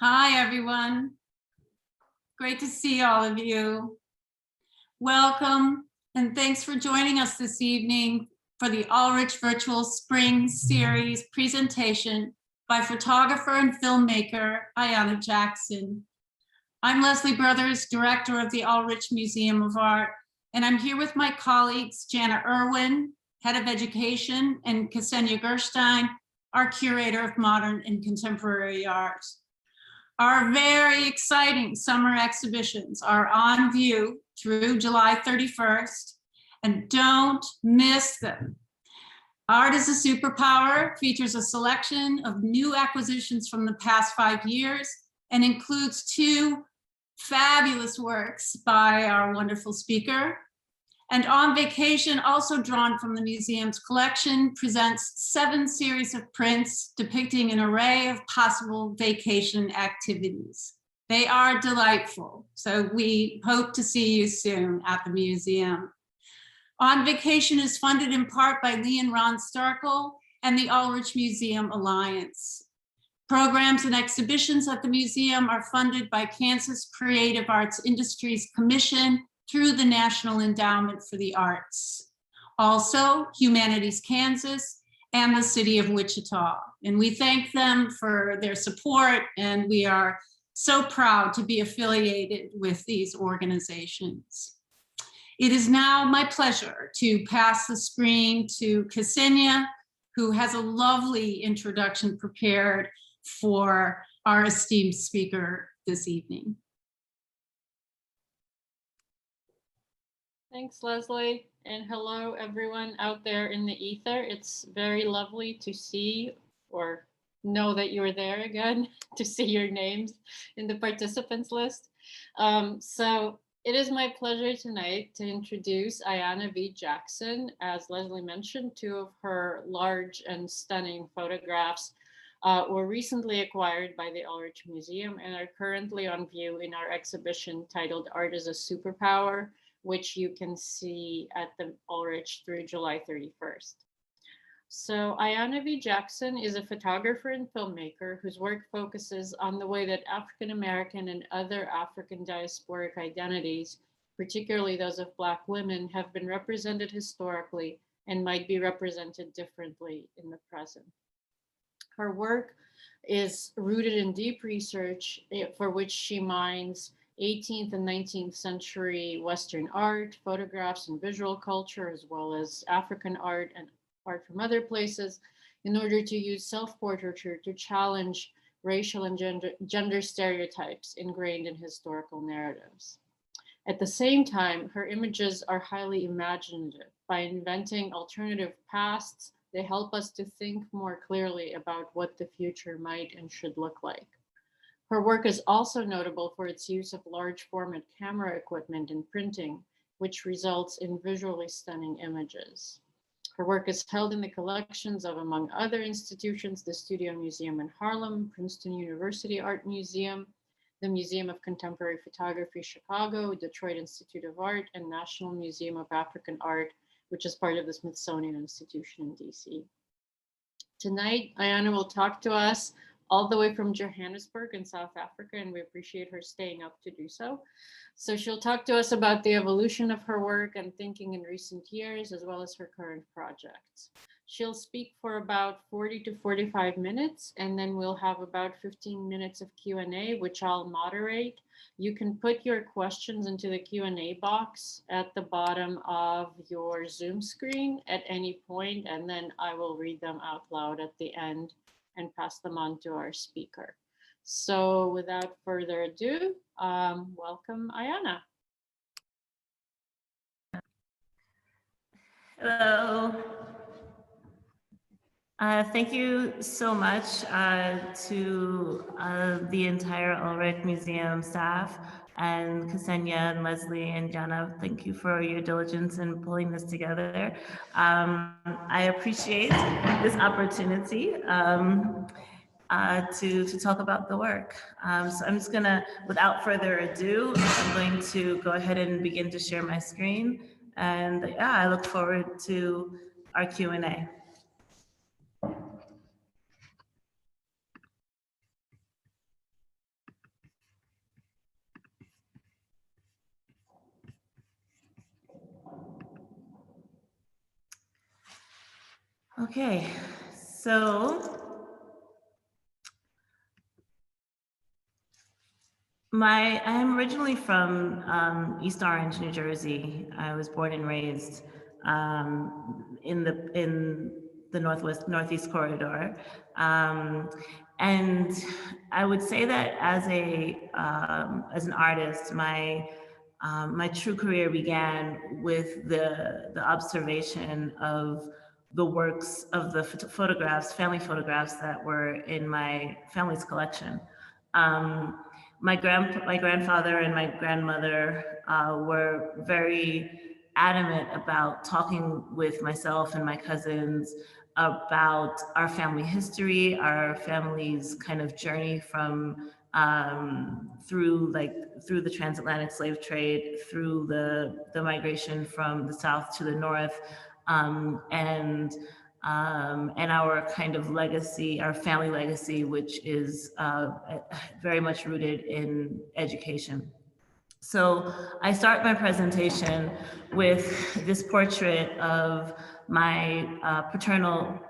Hi, everyone. Great to see all of you. Welcome, and thanks for joining us this evening for the Ulrich Virtual Spring Series presentation by photographer and filmmaker Ayanna Jackson. I'm Leslie Brothers, director of the Ulrich Museum of Art, and I'm here with my colleagues, Jana Irwin, head of education, and Ksenia Gerstein, our curator of modern and contemporary art. Our very exciting summer exhibitions are on view through July 31st, and don't miss them. Art is a Superpower features a selection of new acquisitions from the past 5 years and includes 2 fabulous works by our wonderful speaker. And On Vacation, also drawn from the museum's collection, presents 7 series of prints depicting an array of possible vacation activities. They are delightful, so we hope to see you soon at the museum. On Vacation is funded in part by Lee and Ron Starkle and the Ulrich Museum Alliance. Programs and exhibitions at the museum are funded by Kansas Creative Arts Industries Commission through the National Endowment for the Arts. Also, Humanities Kansas and the City of Wichita. And we thank them for their support, and we are so proud to be affiliated with these organizations. It is now my pleasure to pass the screen to Ksenia, who has a lovely introduction prepared for our esteemed speaker this evening. Thanks, Leslie, and hello everyone out there in the ether. It's very lovely to see or know that you're there again, to see your names in the participants list. So it is my pleasure tonight to introduce Ayanna V Jackson. As Leslie mentioned, 2 of her large and stunning photographs were recently acquired by the Ulrich Museum and are currently on view in our exhibition titled Art is a Superpower, which you can see at the Ulrich through July 31st. So Ayana V Jackson is a photographer and filmmaker whose work focuses on the way that African American and other African diasporic identities, particularly those of Black women, have been represented historically and might be represented differently in the present. Her work is rooted in deep research for which she mines 18th and 19th century Western art, photographs, and visual culture, as well as African art and art from other places, in order to use self-portraiture to challenge racial and gender stereotypes ingrained in historical narratives. At the same time, her images are highly imaginative. By inventing alternative pasts, they help us to think more clearly about what the future might and should look like. Her work is also notable for its use of large format camera equipment in printing, which results in visually stunning images. Her work is held in the collections of, among other institutions, the Studio Museum in Harlem, Princeton University Art Museum, the Museum of Contemporary Photography, Chicago, Detroit Institute of Art, and National Museum of African Art, which is part of the Smithsonian Institution in DC. Tonight, Ayanna will talk to us all the way from Johannesburg in South Africa, and we appreciate her staying up to do so. So she'll talk to us about the evolution of her work and thinking in recent years, as well as her current projects. She'll speak for about 40 to 45 minutes, and then we'll have about 15 minutes of Q&A, which I'll moderate. You can put your questions into the Q&A box at the bottom of your Zoom screen at any point, and then I will read them out loud at the end and pass them on to our speaker. So without further ado, welcome Ayanna. Hello. Thank you so much to the entire Ulrich Museum staff and Ksenia and Leslie and Jana. Thank you for your diligence in pulling this together. I appreciate this opportunity to talk about the work. So I'm just gonna, without further ado, I'm going to go ahead and begin to share my screen. And yeah, I look forward to our Q&A. Okay, so I'm originally from East Orange, New Jersey. I was born and raised in the Northeast corridor, and I would say that as an artist, my true career began with the observation of the works of the photographs, family photographs that were in my family's collection. Um, my grandfather and my grandmother were very adamant about talking with myself and my cousins about our family history, our family's kind of journey from through the transatlantic slave trade, through the migration from the south to the north, and our kind of legacy, our family legacy, which is very much rooted in education. So I start my presentation with this portrait of my paternal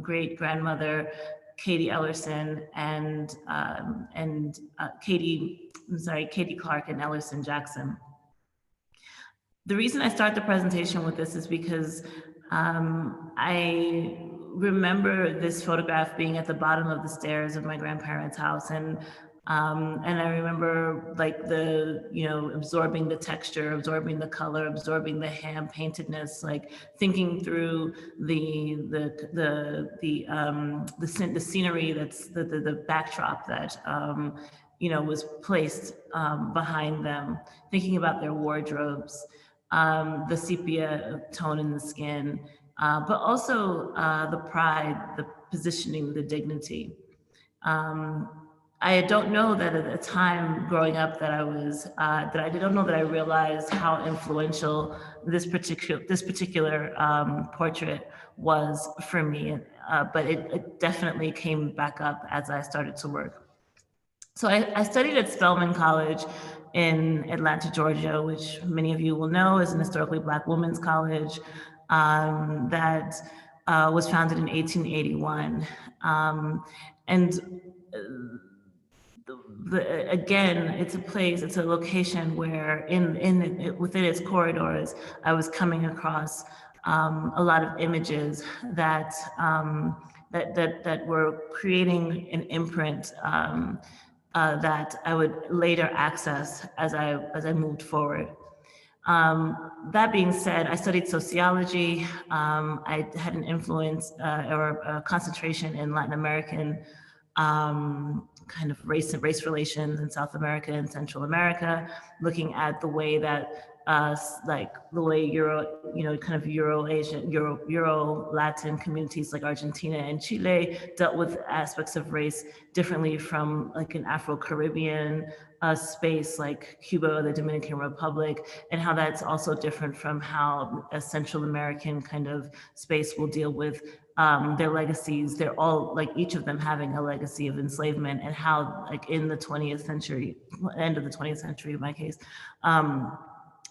great grandmother, Katie Ellerson, and Katie Clark and Ellerson Jackson. The reason I start the presentation with this is because I remember this photograph being at the bottom of the stairs of my grandparents' house, and I remember absorbing the texture, absorbing the color, absorbing the hand paintedness, like thinking through the scenery that's the backdrop that was placed behind them, thinking about their wardrobes. The sepia tone in the skin, but also the pride, the positioning, the dignity. I don't know that at the time growing up that I don't know that I realized how influential this particular portrait was for me, but it definitely came back up as I started to work. So I studied at Spelman College in Atlanta, Georgia, which many of you will know is an historically Black women's college that was founded in 1881. Again, it's a location where within its corridors, I was coming across a lot of images that were creating an imprint that I would later access as I moved forward. That being said, I studied sociology. I had an influence or a concentration in Latin American kind of race relations in South America and Central America, looking at the way that Euro-Latin communities like Argentina and Chile dealt with aspects of race differently from like an Afro-Caribbean space like Cuba or the Dominican Republic, and how that's also different from how a Central American kind of space will deal with their legacies. They're all like each of them having a legacy of enslavement, and how like in the 20th century, end of the 20th century in my case,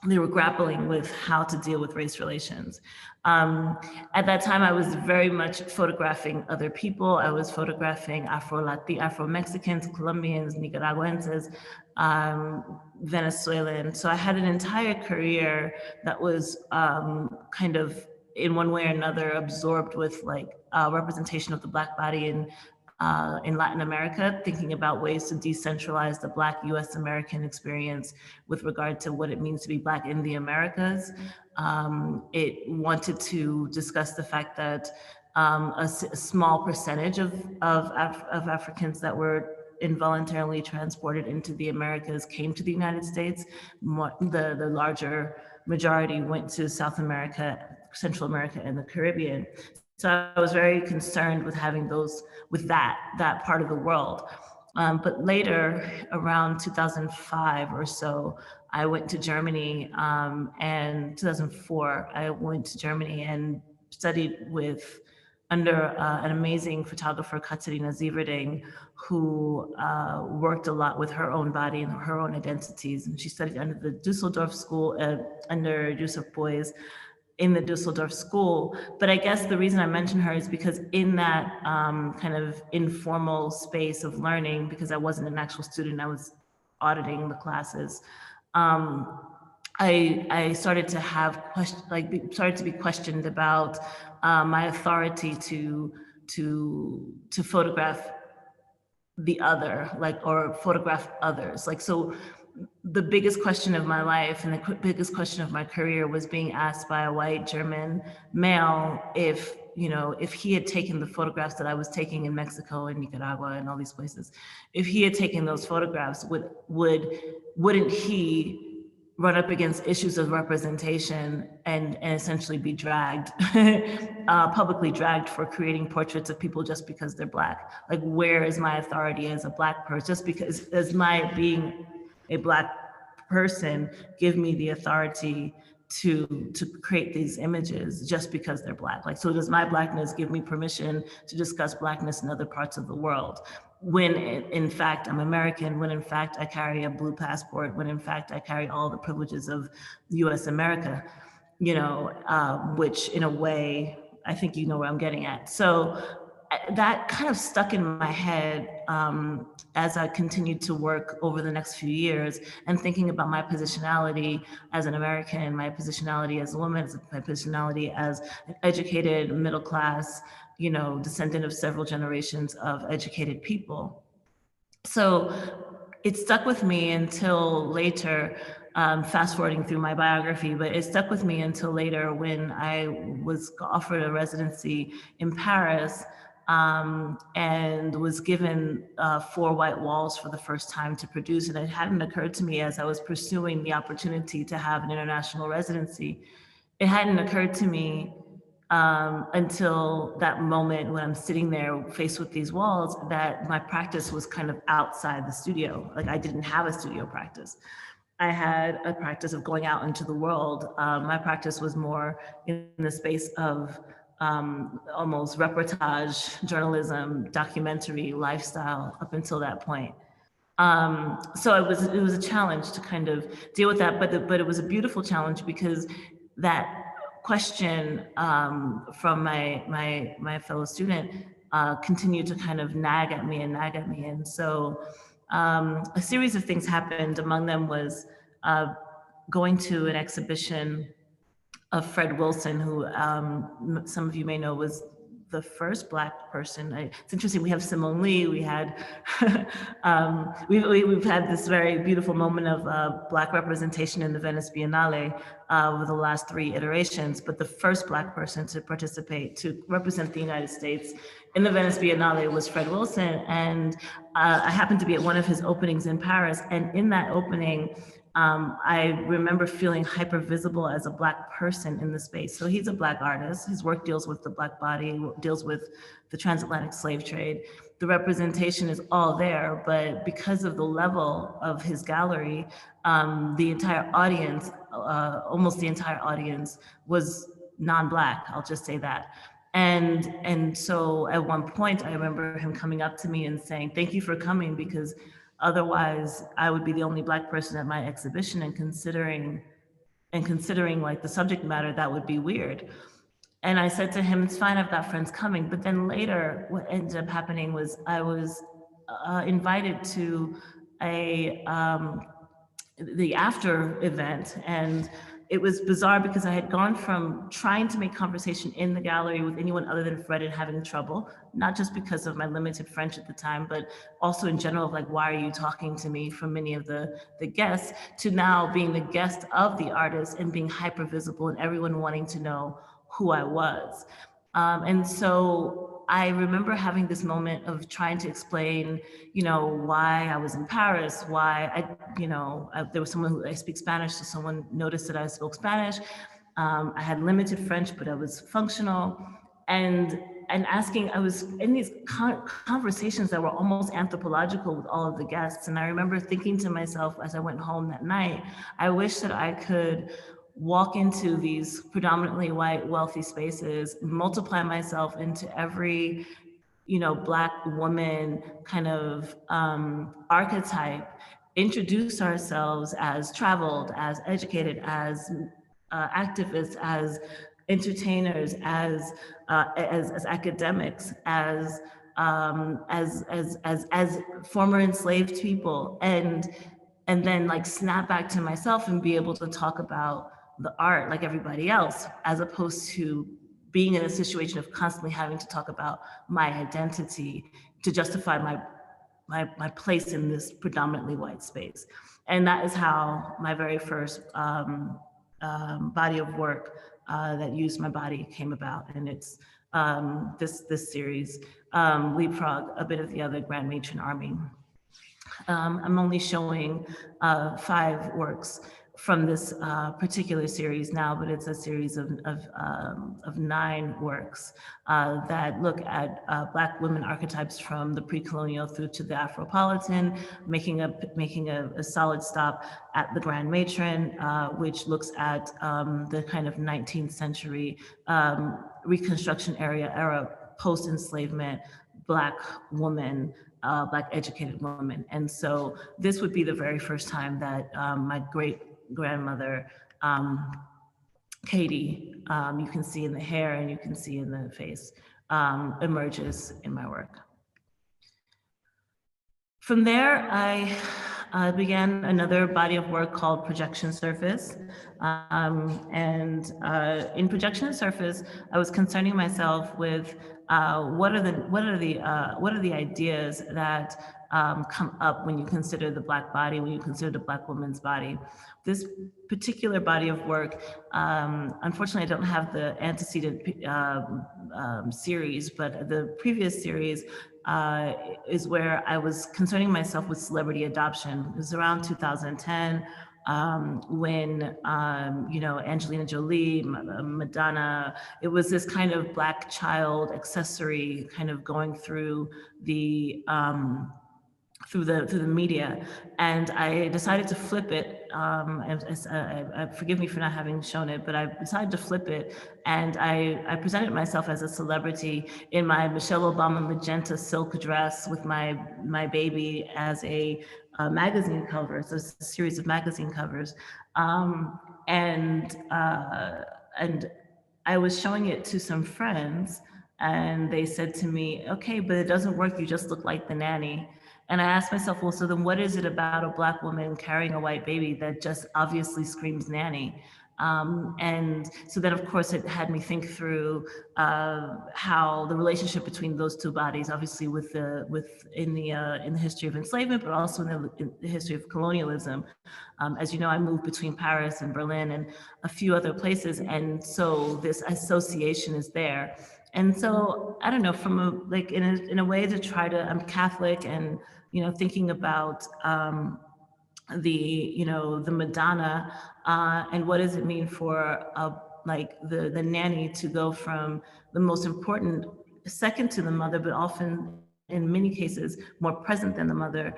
they were grappling with how to deal with race relations. At that time, I was very much photographing other people. I was photographing Afro-Mexicans, Colombians, Nicaraguenses, Venezuelan. So I had an entire career that was kind of in one way or another absorbed with like representation of the Black body in Latin America, thinking about ways to decentralize the Black US American experience with regard to what it means to be Black in the Americas. It wanted to discuss the fact that a small percentage of Africans that were involuntarily transported into the Americas came to the United States. The larger majority went to South America, Central America, and the Caribbean. So I was very concerned with having that part of the world. But later, around 2005 or so, I went to Germany, and 2004, I went to Germany and studied under an amazing photographer, Katharina Sieverding, who worked a lot with her own body and her own identities. And she studied under the Dusseldorf School under Joseph Beuys in the Dusseldorf school. But I guess the reason I mention her is because in that kind of informal space of learning, because I wasn't an actual student, I was auditing the classes. I started to have started to be questioned about my authority to photograph the other, or photograph others. So the biggest question of my life and the biggest question of my career was being asked by a white German male if he had taken the photographs that I was taking in Mexico and Nicaragua and all these places, if he had taken those photographs, wouldn't he run up against issues of representation and essentially be dragged, publicly dragged for creating portraits of people just because they're Black? Where is my authority as a Black person? Just because, does my being a Black person give me the authority to create these images just because they're Black? So does my Blackness give me permission to discuss Blackness in other parts of the world, when in fact I'm American, when in fact I carry a blue passport, when in fact I carry all the privileges of US America, which in a way, I think you know where I'm getting at. So that kind of stuck in my head as I continued to work over the next few years, and thinking about my positionality as an American, my positionality as a woman, my positionality as an educated, middle class, descendant of several generations of educated people. So it stuck with me until later, fast forwarding through my biography, but it stuck with me until later when I was offered a residency in Paris, and was given 4 white walls for the first time to produce. And it hadn't occurred to me as I was pursuing the opportunity to have an international residency, it hadn't occurred to me until that moment when I'm sitting there faced with these walls, that my practice was kind of outside the studio. I didn't have a studio practice. I had a practice of going out into the world. My practice was more in the space of almost reportage, journalism, documentary, lifestyle up until that point. So it was a challenge to kind of deal with that, but it was a beautiful challenge, because that question from my fellow student continued to kind of nag at me. And so a series of things happened. Among them was going to an exhibition of Fred Wilson, who some of you may know was the first Black person. It's interesting, we have Simone Lee, we had, we've had this very beautiful moment of Black representation in the Venice Biennale over the last 3 iterations, but the first Black person to participate, to represent the United States in the Venice Biennale was Fred Wilson. And I happened to be at one of his openings in Paris, and in that opening, I remember feeling hyper visible as a Black person in the space. So he's a Black artist. His work deals with the Black body, deals with the transatlantic slave trade. The representation is all there, but because of the level of his gallery, the entire audience, almost the entire audience, was non-Black, I'll just say that. And so at one point, I remember him coming up to me and saying, "Thank you for coming, because otherwise I would be the only Black person at my exhibition, and considering like the subject matter, that would be weird." And I said to him, "It's fine, I've got friends coming." But then later, what ended up happening was I was invited to the after event, and it was bizarre because I had gone from trying to make conversation in the gallery with anyone other than Fred and having trouble, not just because of my limited French at the time, but also in general of like, why are you talking to me, from many of the guests, to now being the guest of the artist and being hyper visible and everyone wanting to know who I was. And so I remember having this moment of trying to explain, why I was in Paris, why there was someone I speak Spanish, so someone noticed that I spoke Spanish. I had limited French, but I was functional. And asking, I was in these conversations that were almost anthropological with all of the guests. And I remember thinking to myself as I went home that night, I wish that I could walk into these predominantly white, wealthy spaces, multiply myself into every, Black woman kind of archetype, introduce ourselves as traveled, as educated, as activists, as entertainers, as academics, as former enslaved people, and then like snap back to myself and be able to talk about the art like everybody else, as opposed to being in a situation of constantly having to talk about my identity to justify my place in this predominantly white space. And that is how my very first body of work that used my body came about. And it's this series, Leapfrog, A Bit of the Other, Grand Matron Army. I'm only showing 5 works from this particular series now, but it's a series of 9 works that look at Black women archetypes from the pre-colonial through to the Afropolitan, making a solid stop at the Grand Matron, which looks at the kind of 19th century Reconstruction era post-enslavement Black woman, Black educated woman. And so this would be the very first time that my great grandmother, Katie, you can see in the hair and you can see in the face, emerges in my work. From there, I began another body of work called Projection Surface. In Projection Surface, I was concerning myself with what are the ideas that come up when you consider the Black body, when you consider the Black woman's body. This particular body of work, unfortunately, I don't have the antecedent series, but the previous series is where I was concerning myself with celebrity adoption. It was around 2010 when, Angelina Jolie, Madonna, it was this kind of Black child accessory kind of going through the through the media, and I decided to flip it. Forgive me for not having shown it, but I decided to flip it, and I presented myself as a celebrity in my Michelle Obama magenta silk dress with my baby as a magazine cover, so it's a series of magazine covers, and I was showing it to some friends, and they said to me, "Okay, but it doesn't work. You just look like the nanny." And I asked myself, well, so then what is it about a Black woman carrying a white baby that just obviously screams nanny? And so then, of course, it had me think through how the relationship between those two bodies, obviously in the history of enslavement, but also in the history of colonialism. As you know, I moved between Paris and Berlin and a few other places, and so this association is there. And so I don't know, from in a way to try to, I'm Catholic, and thinking about the Madonna and what does it mean for the nanny to go from the most important, second to the mother, but often in many cases more present than the mother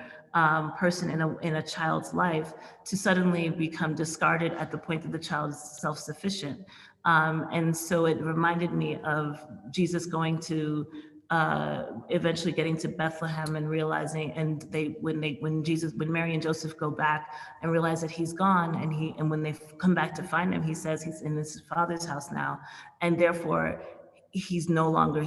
person in a child's life, to suddenly become discarded at the point that the child is self-sufficient. And so it reminded me of Jesus going to eventually getting to Bethlehem and realizing, and when Mary and Joseph go back and realize that he's gone, and when they come back to find him, he says he's in his father's house now, and therefore he no longer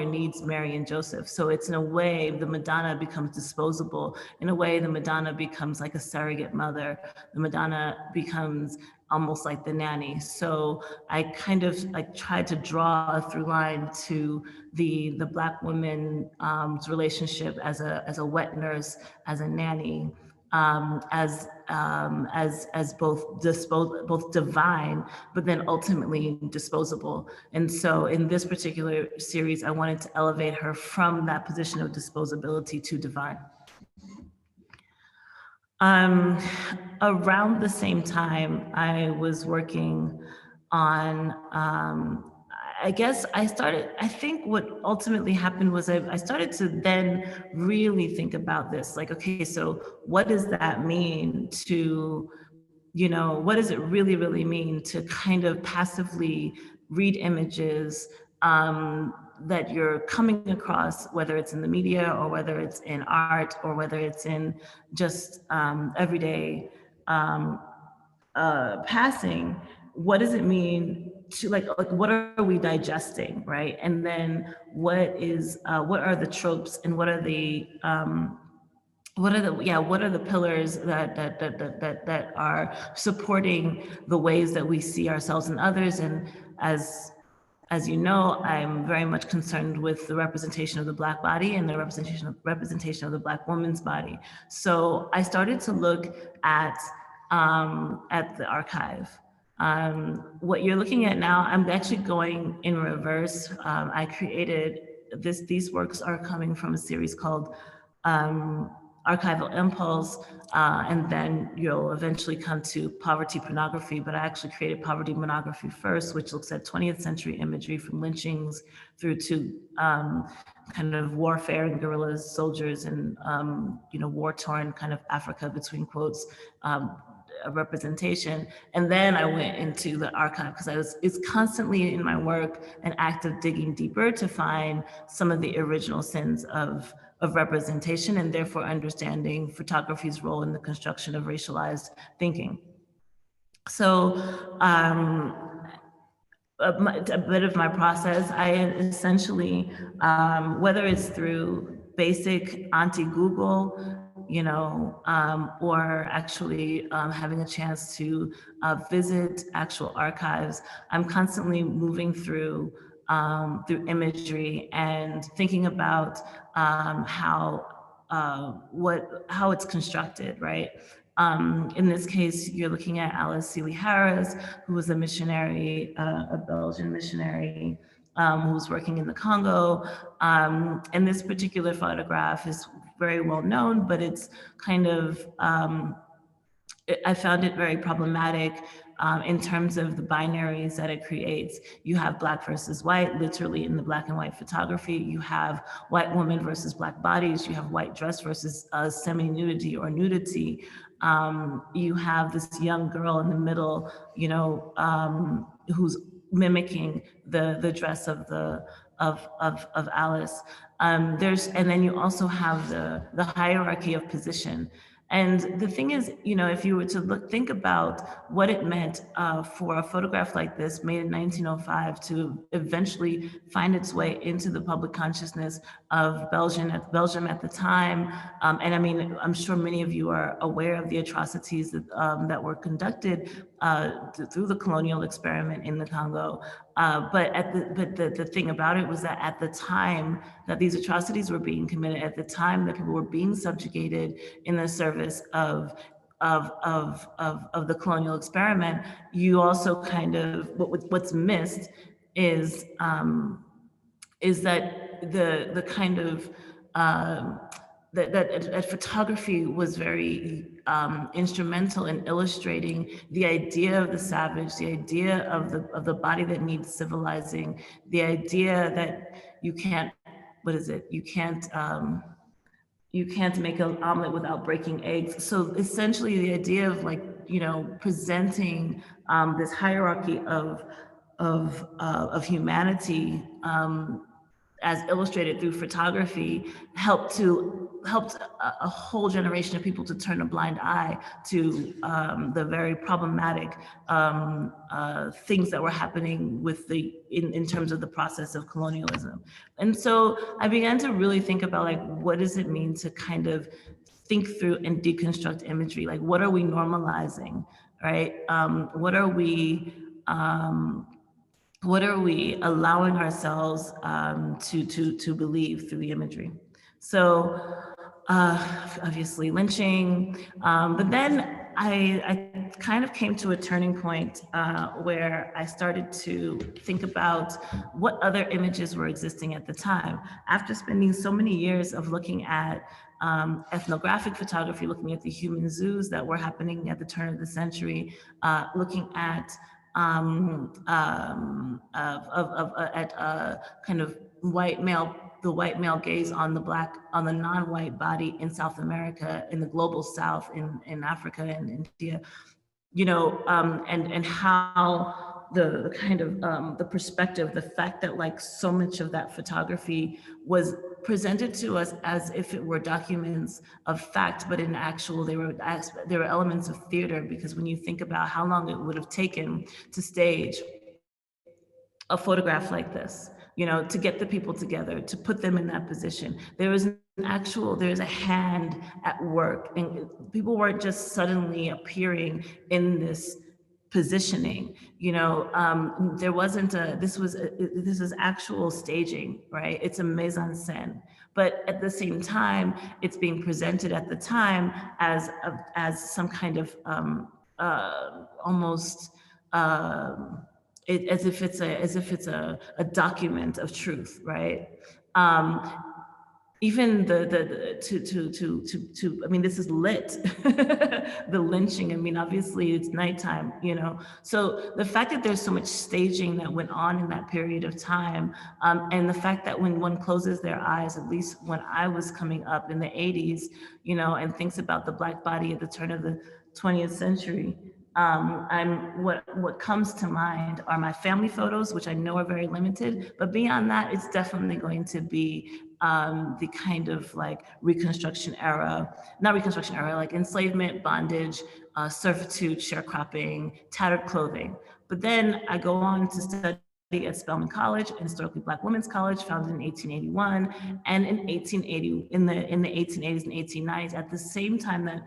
needs Mary and Joseph. So it's, in a way, the Madonna becomes disposable. In a way, the Madonna becomes like a surrogate mother. The Madonna becomes almost like the nanny. So I kind of tried to draw a through line to the Black woman's relationship as a wet nurse, as a nanny, as both divine, but then ultimately disposable. And so in this particular series, I wanted to elevate her from that position of disposability to divine. Around the same time, I was working on, I think what ultimately happened was I started to then really think about this, like, okay, so what does that mean to, what does it really, really mean to kind of passively read images that you're coming across, whether it's in the media or whether it's in art or whether it's in just everyday passing, what does it mean to like what are we digesting, right? And then what are the tropes, and what are the pillars that are supporting the ways that we see ourselves and others. And as you know, I'm very much concerned with the representation of the Black body and the representation of the Black woman's body. So I started to look at the archive. What you're looking at now, I'm actually going in reverse. I created these works are coming from a series called Archival Impulse, and then you'll eventually come to Poverty Pornography, but I actually created Poverty Pornography first, which looks at 20th century imagery from lynchings through to kind of warfare and guerrillas, soldiers, and war-torn kind of Africa, between quotes, a representation. And then I went into the archive because it's constantly in my work an act of digging deeper to find some of the original sins of representation, and therefore understanding photography's role in the construction of racialized thinking. So a bit of my process, I essentially, whether it's through basic anti-Google, or actually having a chance to visit actual archives, I'm constantly moving through imagery and thinking about how it's constructed, right? In this case, you're looking at Alice Seeley Harris, who was a missionary, a Belgian missionary, who was working in the Congo. And this particular photograph is very well known, but it's kind of, I found it very problematic in terms of the binaries that it creates. You have Black versus white, literally in the black and white photography. You have white woman versus Black bodies. You have white dress versus semi-nudity or nudity. You have this young girl in the middle, who's mimicking the dress of Alice. And then you also have the hierarchy of position. And the thing is, if you were to think about what it meant for a photograph like this made in 1905 to eventually find its way into the public consciousness of Belgium at the time. And I mean, I'm sure many of you are aware of the atrocities that were conducted through the colonial experiment in the Congo. But the thing about it was that at the time that these atrocities were being committed, at the time that people were being subjugated in the service of the colonial experiment, you also kind of, what's missed is that the kind of that photography was very instrumental in illustrating the idea of the savage, the idea of the body that needs civilizing, the idea that you can't, you can't make an omelet without breaking eggs. So essentially the idea of presenting this hierarchy of humanity as illustrated through photography helped a whole generation of people to turn a blind eye to the very problematic things that were happening with in terms of the process of colonialism. And so I began to really think about what does it mean to kind of think through and deconstruct imagery? What are we normalizing, right? What are we allowing ourselves to believe through the imagery? So obviously lynching, but then I kind of came to a turning point where I started to think about what other images were existing at the time. After spending so many years of looking at ethnographic photography, looking at the human zoos that were happening at the turn of the century, looking at kind of the white male gaze on the non-white body in South America, in the global South, in Africa and India, and how the kind of the perspective, the fact that like so much of that photography was presented to us as if it were documents of fact, but in actual, they were elements of theater, because when you think about how long it would have taken to stage a photograph like this, you know, to get the people together, to put them in that position. There's a hand at work, and people weren't just suddenly appearing in this positioning, you know. There wasn't this is actual staging, right? It's a mise en scène, but at the same time, it's being presented at the time as some kind of almost as if it's a document of truth, right? Even I mean, this is lit. The lynching, I mean, obviously it's nighttime, you know. So the fact that there's so much staging that went on in that period of time, and the fact that when one closes their eyes, at least when I was coming up in the 80s, you know, and thinks about the Black body at the turn of the 20th century, what comes to mind are my family photos, which I know are very limited, but beyond that, it's definitely going to be the kind of like not Reconstruction era, like enslavement, bondage, servitude, sharecropping, tattered clothing. But then I go on to study at Spelman College, an historically Black women's college, founded in 1881, and in 1880, in the 1880s and 1890s, at the same time that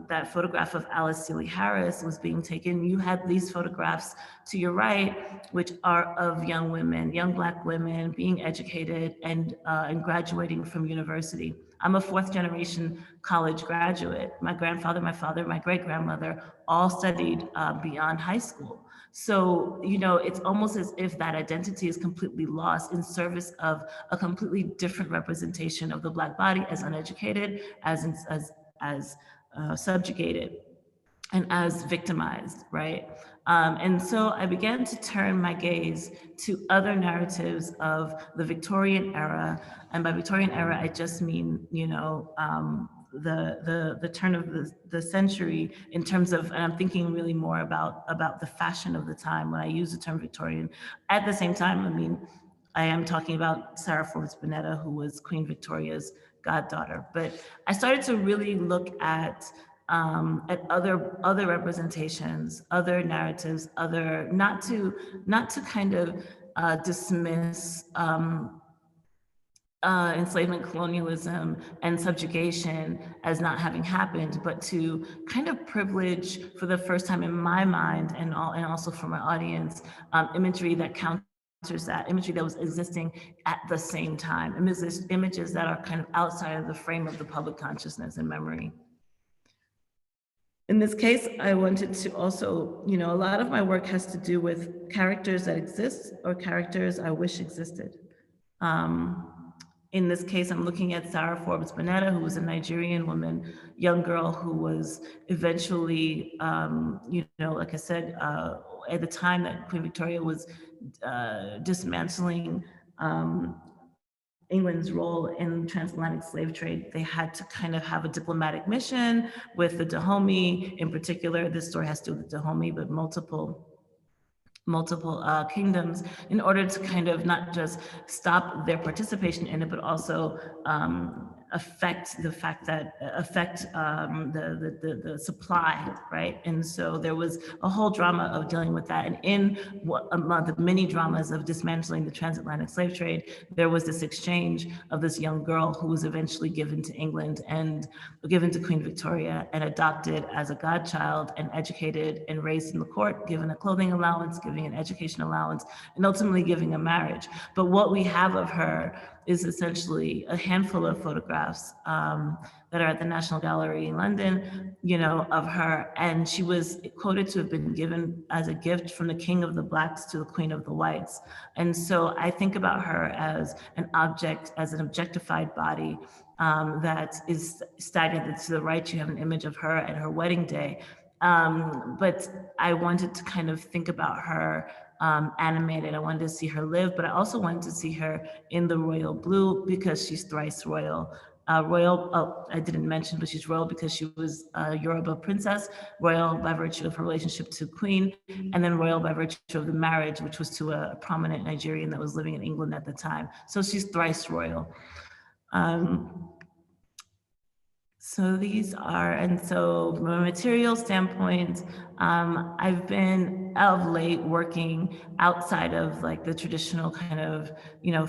that photograph of Alice Seeley Harris was being taken, you had these photographs to your right, which are of young women, young Black women being educated and graduating from university. I'm a 4th generation college graduate. My grandfather, my father, my great grandmother all studied beyond high school. So, you know, it's almost as if that identity is completely lost in service of a completely different representation of the Black body as uneducated, as subjugated, and as victimized, right? And so I began to turn my gaze to other narratives of the Victorian era. And by Victorian era, I just mean, you know, the turn of the century in terms of, and I'm thinking really more about the fashion of the time when I use the term Victorian. At the same time, I mean, I am talking about Sarah Forbes Bonetta, who was Queen Victoria's goddaughter. But I started to really look at other representations, other narratives, not to kind of dismiss enslavement, colonialism, and subjugation as not having happened, but to kind of privilege, for the first time in my mind, and also for my audience, imagery that counters that, imagery that was existing at the same time, images that are kind of outside of the frame of the public consciousness and memory. In this case, I wanted to also, you know, a lot of my work has to do with characters that exist or characters I wish existed. In this case, I'm looking at Sarah Forbes Bonetta, who was a Nigerian woman, young girl who was eventually, you know, like I said, at the time that Queen Victoria was dismantling England's role in transatlantic slave trade, they had to kind of have a diplomatic mission with the Dahomey. In particular, this story has to do with the Dahomey, but multiple kingdoms, in order to kind of not just stop their participation in it, but also affect the supply, right? And so there was a whole drama of dealing with that. And in among the many dramas of dismantling the transatlantic slave trade, there was this exchange of this young girl who was eventually given to England and given to Queen Victoria and adopted as a godchild and educated and raised in the court, given a clothing allowance, giving an education allowance, and ultimately giving a marriage. But what we have of her is essentially a handful of photographs that are at the National Gallery in London, you know, of her. And she was quoted to have been given as a gift from the King of the Blacks to the Queen of the Whites. And so I think about her as an object, as an objectified body that is staggered to the right. You have an image of her at her wedding day. But I wanted to kind of think about her animated. I wanted to see her live, but I also wanted to see her in the royal blue because she's thrice royal. royal, I didn't mention, but she's royal because she was a Yoruba princess, royal by virtue of her relationship to Queen, and then royal by virtue of the marriage, which was to a prominent Nigerian that was living in England at the time. So she's thrice royal. So these are, and so from a material standpoint, I've been of late working outside of like the traditional kind of,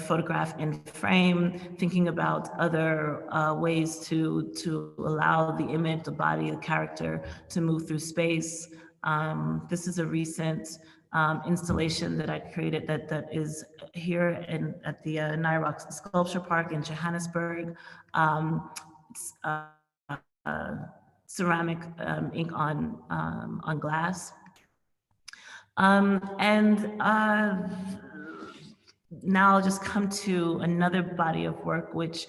photograph in frame, thinking about other ways to allow the image, the body, the character to move through space. This is a recent installation that I created that is here at the Nyrock Sculpture Park in Johannesburg. It's, ceramic ink on glass. Now I'll just come to another body of work which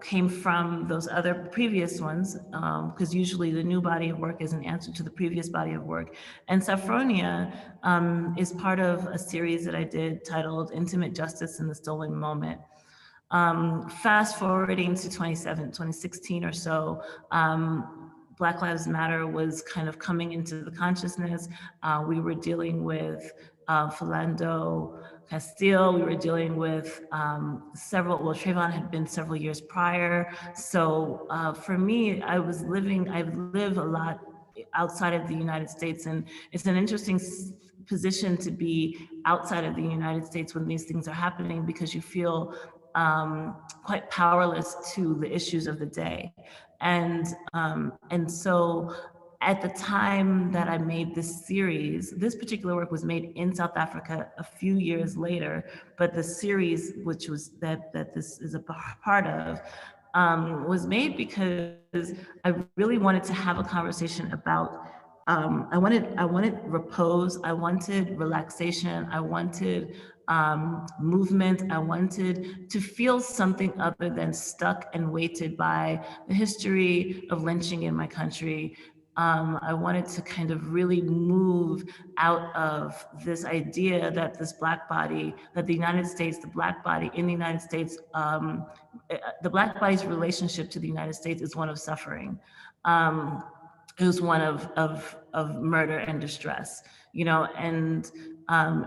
came from those other previous ones, because usually the new body of work is an answer to the previous body of work. And Saffronia is part of a series that I did titled Intimate Justice in the Stolen Moment. Fast forwarding to 2016 or so, Black Lives Matter was kind of coming into the consciousness. We were dealing with Philando Castile. We were dealing with Trayvon had been several years prior. So for me, I live a lot outside of the United States, and it's an interesting position to be outside of the United States when these things are happening, because you feel quite powerless to the issues of the day. And so at the time that I made this series, this particular work was made in South Africa a few years later, but the series, which was that this is a part of, was made because I really wanted to have a conversation about I wanted repose, I wanted relaxation, I wanted movement, I wanted to feel something other than stuck and weighted by the history of lynching in my country. I wanted to kind of really move out of this idea that this Black body, that the United States, the Black body in the United States, the Black body's relationship to the United States is one of suffering. It was one of murder and distress, and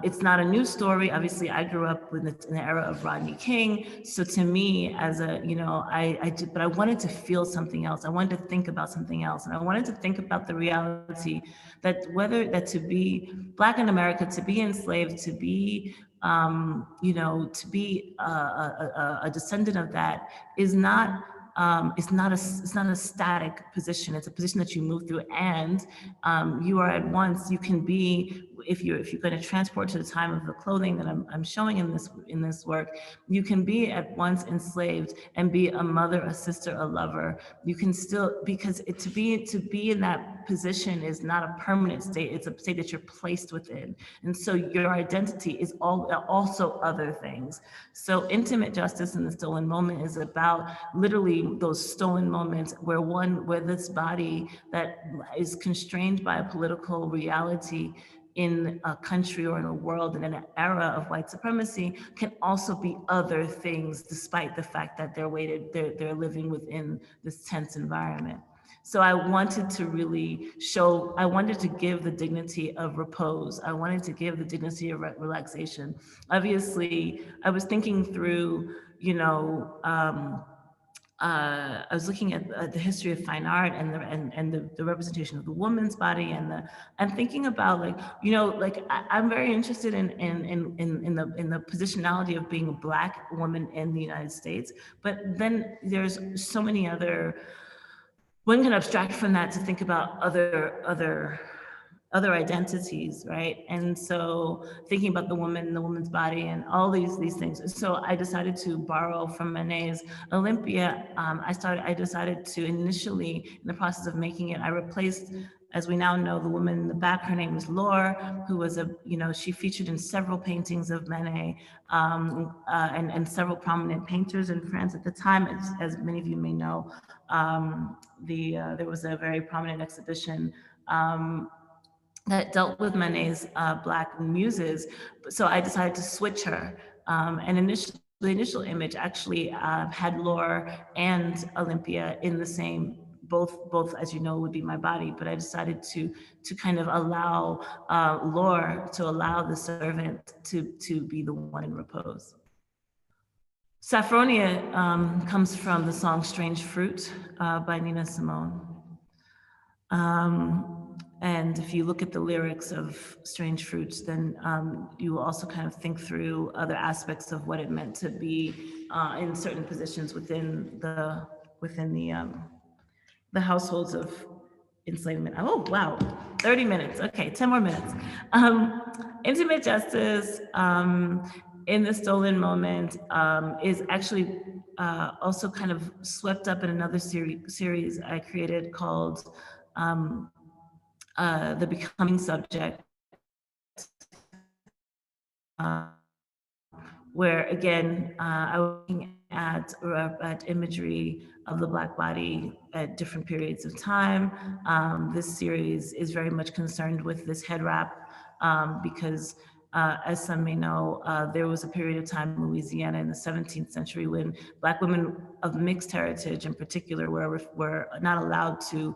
it's not a new story. Obviously, I grew up in the era of Rodney King. So to me, as a, but I wanted to feel something else. I wanted to think about something else. And I wanted to think about the reality that to be Black in America, to be enslaved, to be, to be a descendant of that is not, it's not a static position. It's a position that you move through, and you are at once. You can be, if you're going to transport to the time of the clothing that I'm showing in this work, you can be at once enslaved and be a mother, a sister, a lover. You can still, because to be in that position is not a permanent state. It's a state that you're placed within, and so your identity is also other things. So intimate justice in the stolen moment is about literally those stolen moments where this body that is constrained by a political reality in a country or in a world and in an era of white supremacy can also be other things, despite the fact that they're living within this tense environment. So I wanted to really I wanted to give the dignity of repose. I wanted to give the dignity of relaxation. Obviously, I was thinking through, I was looking at the history of fine art and the representation of the woman's body, and thinking about I'm very interested in the positionality of being a Black woman in the United States, but then there's so many other. One can abstract from that to think about other identities, right? And so thinking about the woman, the woman's body, and all these things. So I decided to borrow from Manet's Olympia. I decided to initially, in the process of making it, I replaced, as we now know, the woman in the back. Her name was Laure, who was she featured in several paintings of Manet, and several prominent painters in France at the time. As many of you may know, there was a very prominent exhibition that dealt with Manet's Black muses. So I decided to switch her. And initially the initial image actually had Lore and Olympia in the same, both as you know would be my body, but I decided to kind of allow Lore, to allow the servant to be the one in repose. Saffronia comes from the song Strange Fruit by Nina Simone. And if you look at the lyrics of Strange Fruits, then you will also kind of think through other aspects of what it meant to be in certain positions within the households of enslavement. Oh, wow, 30 minutes. Okay, 10 more minutes. Intimate justice in the stolen moment is actually also kind of swept up in another series I created called The Becoming Subject, where again, I was looking at imagery of the Black body at different periods of time. This series is very much concerned with this head wrap because as some may know, there was a period of time in Louisiana in the 17th century when Black women of mixed heritage in particular were not allowed to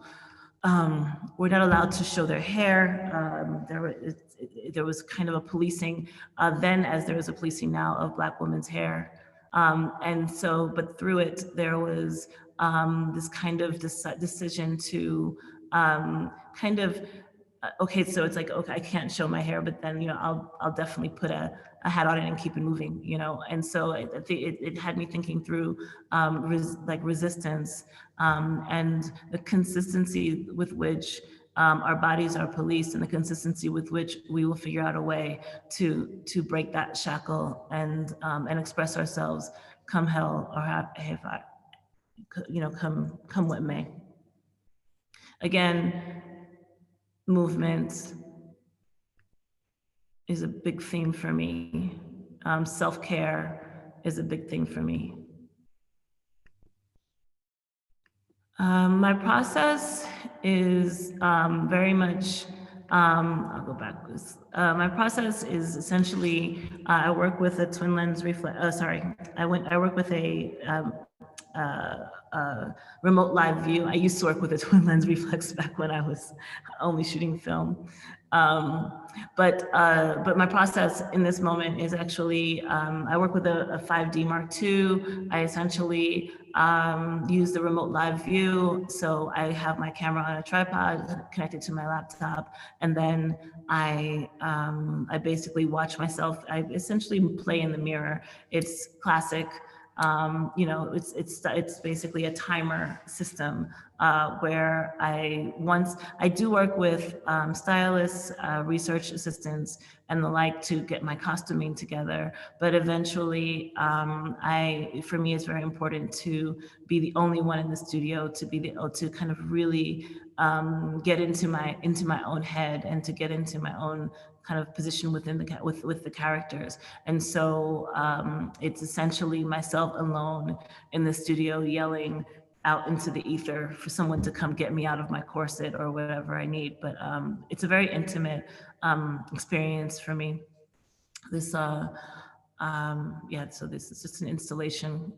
show their hair. There was kind of a policing then, as there is a policing now, of Black women's hair. And so, but through it, there was this kind of decision to kind of, okay, so it's like, okay, I can't show my hair, but then, I'll definitely put a hat on it and keep it moving, And so it had me thinking through resistance and the consistency with which our bodies are policed, and the consistency with which we will figure out a way to break that shackle and express ourselves, come hell or high fire, come what may. Again, movement is a big theme for me. Self-care is a big thing for me. My process is very much, I'll go backwards. My process is essentially, I work with a twin lens reflex, I work with a remote live view. I used to work with a twin lens reflex back when I was only shooting film. But my process in this moment is actually, I work with a 5D Mark II. I essentially use the remote live view. So I have my camera on a tripod connected to my laptop, and then I basically watch myself. I essentially play in the mirror. It's classic. It's basically a timer system where I do work with stylists, research assistants, and the like to get my costuming together. But eventually, for me, it's very important to be the only one in the studio, to kind of really get into my own head and to get into my own kind of position within with the characters. And so it's essentially myself alone in the studio yelling out into the ether for someone to come get me out of my corset or whatever I need. But it's a very intimate experience for me. So this is just an installation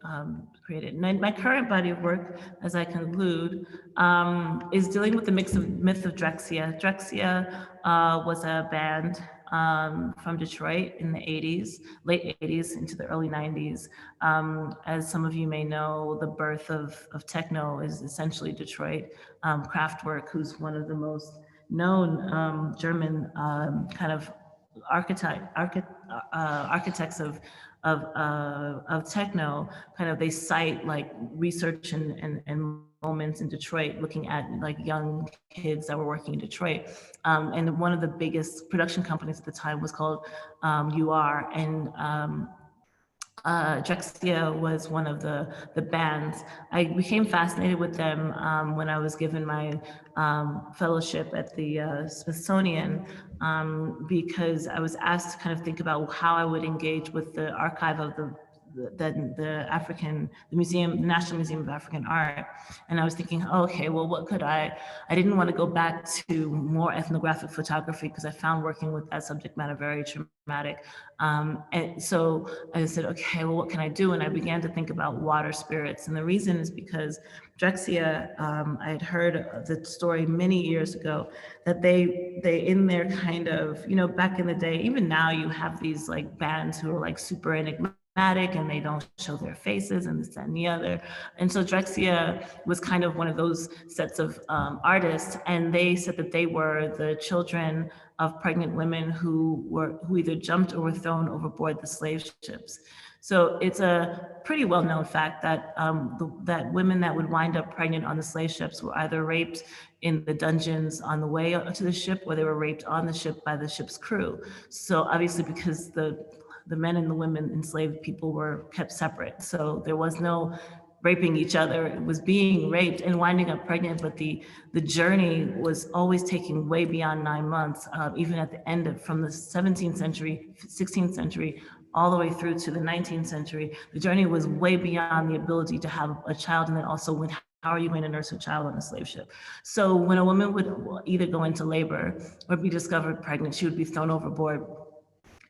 created. And my current body of work, as I conclude, is dealing with the myth of Drexciya. Drexciya was a band from Detroit in the 80s, late 80s into the early 90s. As some of you may know, the birth of techno is essentially Detroit. Kraftwerk, who's one of the most known German kind of architects of techno, kind of they cite like research and moments in Detroit looking at like young kids that were working in Detroit. And one of the biggest production companies at the time was called UR, and Drexciya was one of the bands. I became fascinated with them when I was given my fellowship at the Smithsonian, because I was asked to kind of think about how I would engage with the archive of the National Museum of African Art. And I was thinking, oh, okay, well, what could I didn't want to go back to more ethnographic photography because I found working with that subject matter very traumatic. And so I said, okay, well, what can I do? And I began to think about water spirits. And the reason is because Drexciya, I had heard the story many years ago that they in their kind of, back in the day, even now you have these like bands who are like super enigmatic and they don't show their faces and this, that, and the other. And so Drexciya was kind of one of those sets of artists, and they said that they were the children of pregnant women who either jumped or were thrown overboard the slave ships. So it's a pretty well-known fact that that women that would wind up pregnant on the slave ships were either raped in the dungeons on the way to the ship, or they were raped on the ship by the ship's crew. So obviously, because the men and the women enslaved people were kept separate, so there was no raping each other. It was being raped and winding up pregnant, but the journey was always taking way beyond 9 months, even at the end of, from the 17th century, 16th century, all the way through to the 19th century. The journey was way beyond the ability to have a child, and then also when, how are you going to nurse a child on a slave ship? So when a woman would either go into labor or be discovered pregnant, she would be thrown overboard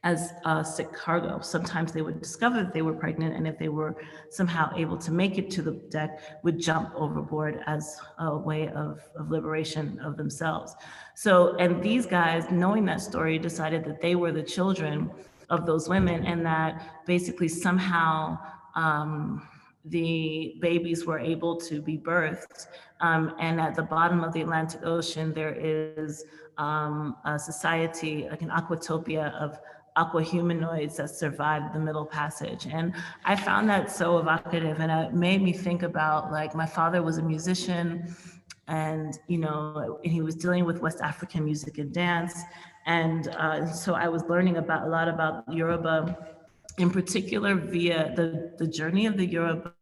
as sick cargo. Sometimes they would discover that they were pregnant, and if they were somehow able to make it to the deck, would jump overboard as a way of liberation of themselves. So, and these guys, knowing that story, decided that they were the children of those women, and that basically somehow the babies were able to be birthed. And at the bottom of the Atlantic Ocean, there is a society, like an aquatopia of aqua humanoids that survived the Middle Passage. And I found that so evocative, and it made me think about, like, my father was a musician, and he was dealing with West African music and dance. And so I was learning a lot about Yoruba, in particular via the journey of the Yoruba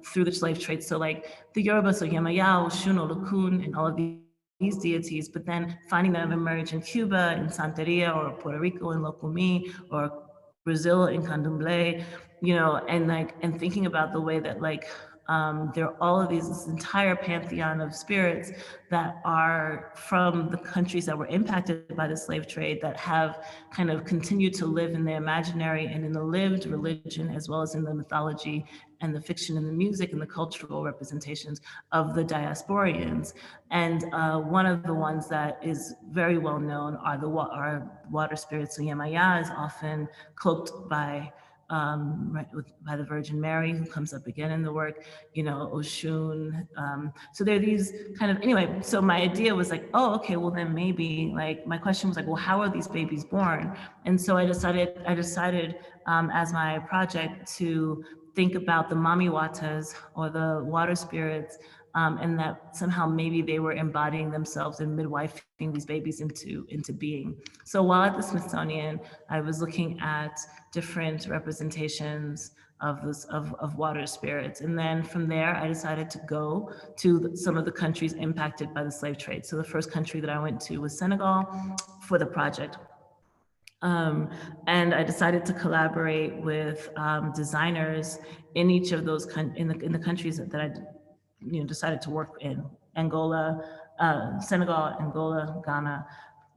through the slave trade. So like the Yoruba, so Yemaya, Oshun, Olokun, and all of these deities, but then finding them emerge in Cuba, in Santeria, or Puerto Rico in Locumi, or Brazil in Candomblé, and thinking about the way that there are all of this entire pantheon of spirits that are from the countries that were impacted by the slave trade, that have kind of continued to live in the imaginary and in the lived religion, as well as in the mythology and the fiction and the music and the cultural representations of the diasporians. And one of the ones that is very well known are water spirits. So Yemaya is often cloaked by the Virgin Mary, who comes up again in the work, Oshun. So there are these kind of, anyway, so my idea was like, oh, okay, well then maybe, like, my question was like, well, how are these babies born? And so I decided as my project to think about the mamiwatas, or the water spirits, and that somehow maybe they were embodying themselves and midwifing these babies into being. So while at the Smithsonian, I was looking at different representations of water spirits. And then from there, I decided to go to some of the countries impacted by the slave trade. So the first country that I went to was Senegal for the project. And I decided to collaborate with designers in each of those in the countries that I decided to work in: Angola, Senegal, Angola, Ghana,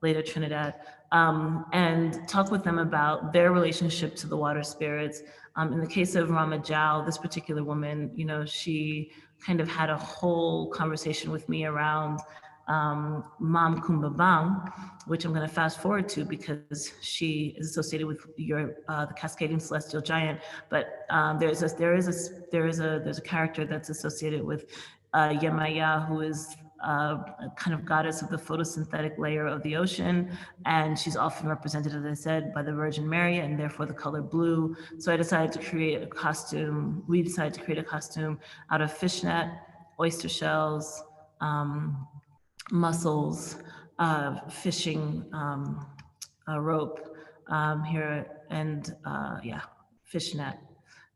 later Trinidad, and talk with them about their relationship to the water spirits. In the case of Rama Jao, this particular woman, she kind of had a whole conversation with me around Mam Kumbabang, which I'm going to fast forward to because she is associated with the cascading celestial giant. But there's a character that's associated with Yemaya, who is a kind of goddess of the photosynthetic layer of the ocean, and she's often represented, as I said, by the Virgin Mary, and therefore the color blue. So I decided to create a costume. We decided to create a costume out of fishnet, oyster shells, mussels, fishing rope here, and fishnet.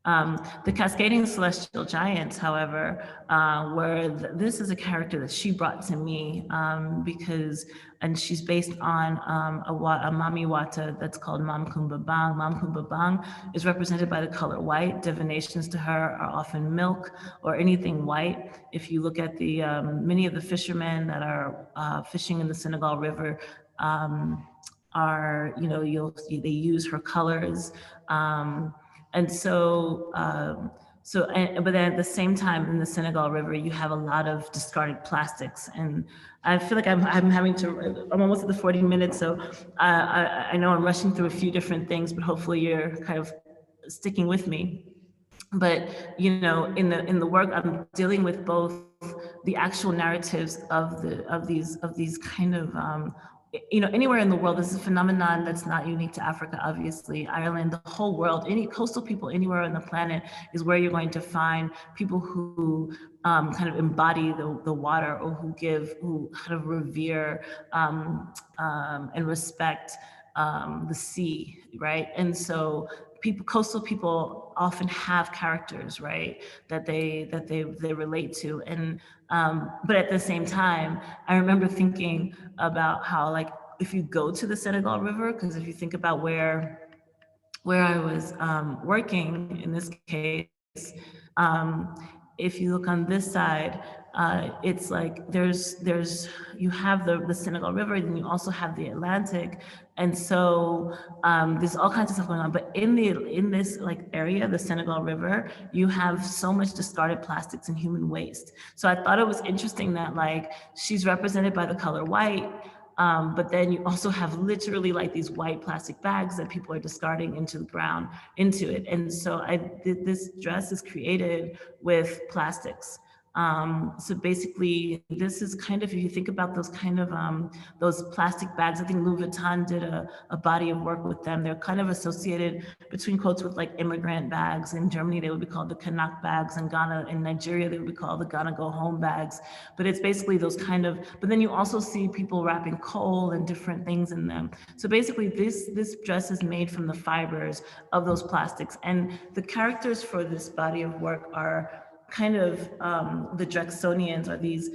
The Cascading Celestial Giants, however, this is a character that she brought to me and she's based on a Mami Wata that's called Mam Kumba Bang. Mam Kumba Bang is represented by the color white. Divinations to her are often milk or anything white. If you look at the many of the fishermen that are fishing in the Senegal River, they use her colors. And so, but then at the same time in the Senegal River, you have a lot of discarded plastics. And I feel like I'm almost at the 40 minutes. So I know I'm rushing through a few different things, but hopefully you're kind of sticking with me. But, in the work, I'm dealing with both the actual narratives of these kind of, anywhere in the world. This is a phenomenon that's not unique to Africa, obviously. Ireland, the whole world, any coastal people anywhere on the planet is where you're going to find people who kind of embody the water, or who kind of revere and respect the sea, right? And so coastal people often have characters, right, that they relate to. And but at the same time, I remember thinking about how, like, if you go to the Senegal River, because if you think about where I was working in this case, if you look on this side, it's like you have the Senegal River, then you also have the Atlantic, and so there's all kinds of stuff going on. But in this like area, the Senegal River, you have so much discarded plastics and human waste. So I thought it was interesting that, like, she's represented by the color white. But then you also have literally like these white plastic bags that people are discarding into the ground, into it. And so this dress is created with plastics. So basically, this is kind of, if you think about those kind of, those plastic bags, I think Louis Vuitton did a body of work with them. They're kind of associated, between quotes, with like immigrant bags. In Germany, they would be called the Kanak bags. In Ghana, in Nigeria, they would be called the Ghana Go Home bags. But it's basically those kind of, but then you also see people wrapping coal and different things in them. So basically, this dress is made from the fibers of those plastics. And the characters for this body of work are kind of the Draxonians, are these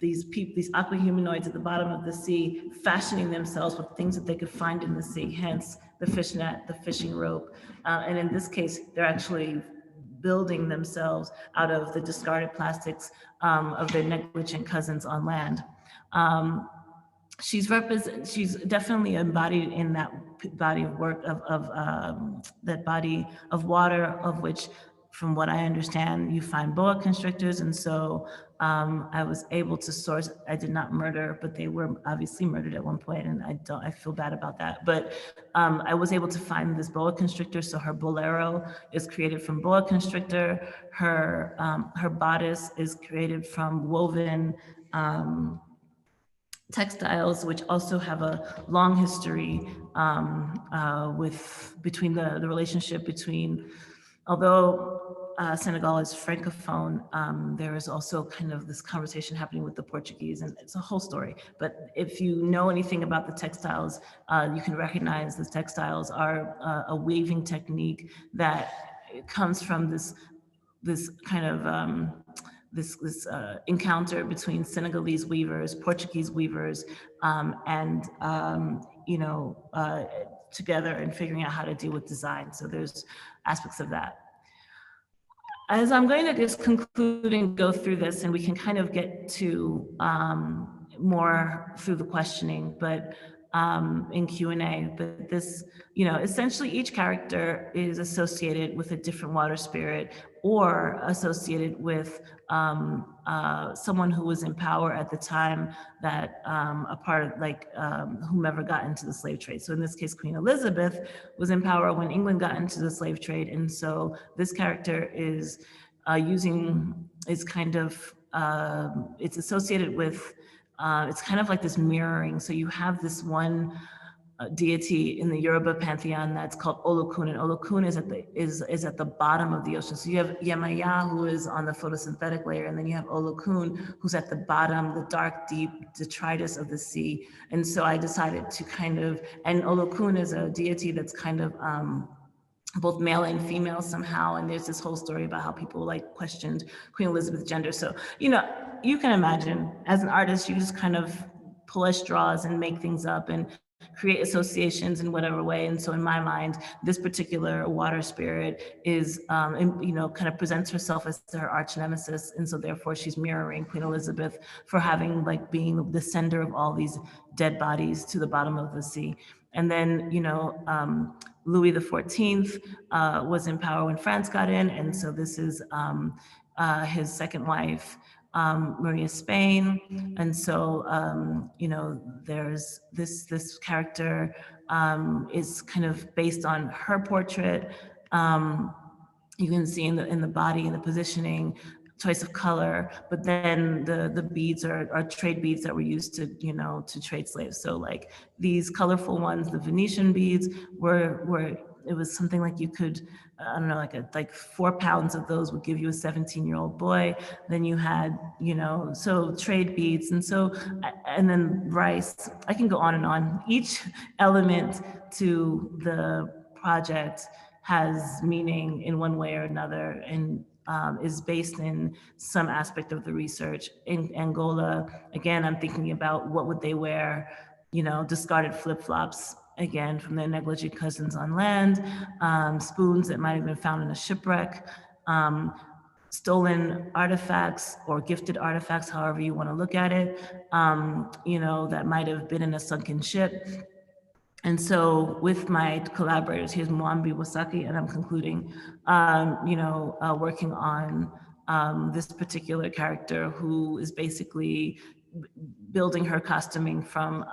aquahumanoids at the bottom of the sea, fashioning themselves with things that they could find in the sea, hence the fishnet, the fishing rope. And in this case, they're actually building themselves out of the discarded plastics of their negligent cousins on land. She's definitely embodied in that body of work of that body of water, of which, from what I understand, you find boa constrictors. And so I was able to source, I did not murder, but they were obviously murdered at one point, and I feel bad about that. But I was able to find this boa constrictor. So her bolero is created from boa constrictor. Her bodice is created from woven textiles, which also have a long history between the relationship between, although Senegal is francophone, there is also kind of this conversation happening with the Portuguese, and it's a whole story. But if you know anything about the textiles, you can recognize the textiles are a weaving technique that comes from this kind of this encounter between Senegalese weavers, Portuguese weavers, and together, and figuring out how to deal with design. So there's aspects of that. As I'm going to just conclude and go through this, and we can kind of get to more through the questioning, but in Q&A, but this, essentially each character is associated with a different water spirit, or associated with someone who was in power at the time, that a part of, like, whomever got into the slave trade. So in this case, Queen Elizabeth was in power when England got into the slave trade. And so this character is it's associated with, it's kind of like this mirroring. So you have this one deity in the Yoruba pantheon that's called Olokun, and Olokun is at the bottom of the ocean. So you have Yemaya, who is on the photosynthetic layer, and then you have Olokun, who's at the bottom, the dark, deep detritus of the sea. And so I decided to kind of, and Olokun is a deity that's kind of both male and female somehow. And there's this whole story about how people like questioned Queen Elizabeth's gender. So, you know, you can imagine as an artist, you just kind of pull at straws and make things up and create associations in whatever way. And so in my mind, this particular water spirit is, you know, kind of presents herself as her arch nemesis. And so therefore she's mirroring Queen Elizabeth for having like being the sender of all these dead bodies to the bottom of the sea. And then, you know, Louis XIV was in power when France got in. And so this is his second wife, Maria Spain. And so, you know, there's this character is kind of based on her portrait. You can see in the body and the positioning, choice of color, but then the beads are trade beads that were used to, you know, to trade slaves. So like these colorful ones, the Venetian beads were it was something like you could, I don't know, like 4 pounds of those would give you a 17-year-old boy. Then you had, you know, so trade beads. And so, and then rice, I can go on and on. Each element to the project has meaning in one way or another, and is based in some aspect of the research. In Angola, again, I'm thinking about what would they wear, you know, discarded flip-flops, again, from their negligent cousins on land, spoons that might have been found in a shipwreck, stolen artifacts or gifted artifacts, however you want to look at it, you know, that might have been in a sunken ship. And so with my collaborators, here's Mwambi Wasaki, and I'm concluding, you know, working on this particular character who is basically building her costuming from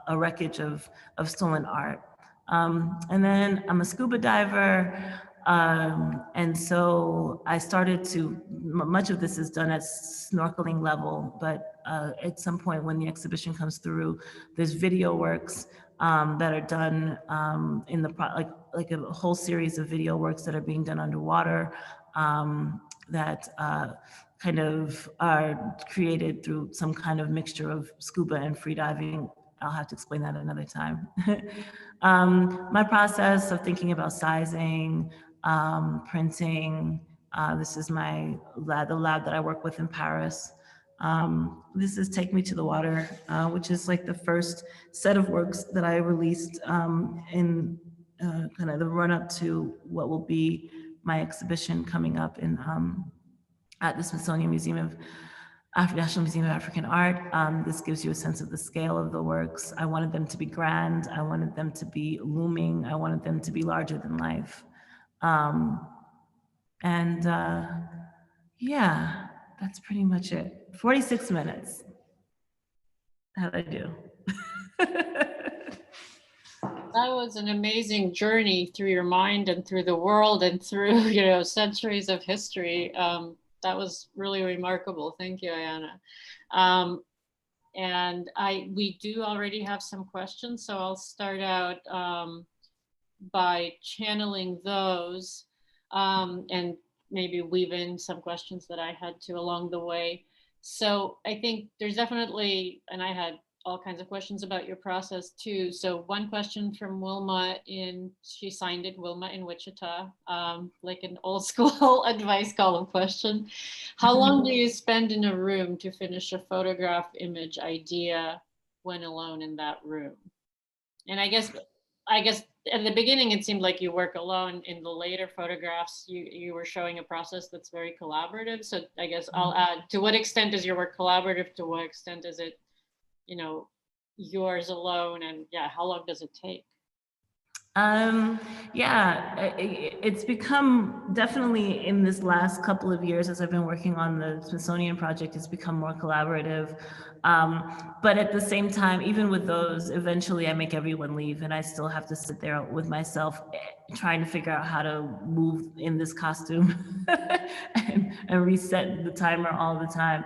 a wreckage of stolen art. And then I'm a scuba diver. And so I started to, much of this is done at snorkeling level, but at some point when the exhibition comes through, there's video works that are done in the, like a whole series of video works that are being done underwater that kind of are created through some kind of mixture of scuba and freediving. I'll have to explain that another time. My process of thinking about sizing, printing, this is my lab, the lab that I work with in Paris. This is Take Me to the Water, which is like the first set of works that I released in kind of the run up to what will be my exhibition coming up in at the Smithsonian Museum of National Museum of African Art. This gives you a sense of the scale of the works. I wanted them to be grand. I wanted them to be looming. I wanted them to be larger than life. Yeah, that's pretty much it. 46 minutes. How'd I do? That was an amazing journey through your mind and through the world and through, you know, centuries of history. That was really remarkable. Thank you, Ayana. And we do already have some questions, so I'll start out by channeling those and maybe weave in some questions that I had to along the way. So I think there's definitely, and I had all kinds of questions about your process too. So one question from Wilma she signed it Wilma in Wichita, like an old school advice column question. How long do you spend in a room to finish a photograph image idea when alone in that room? And I guess at the beginning, it seemed like you work alone. In the later photographs, you were showing a process that's very collaborative. So I guess I'll add, to what extent is your work collaborative? To what extent is it, you know, yours alone? And yeah, how long does it take? Yeah, it's become definitely in this last couple of years as I've been working on the Smithsonian project, it's become more collaborative. But at the same time, even with those, eventually I make everyone leave and I still have to sit there with myself trying to figure out how to move in this costume and reset the timer all the time.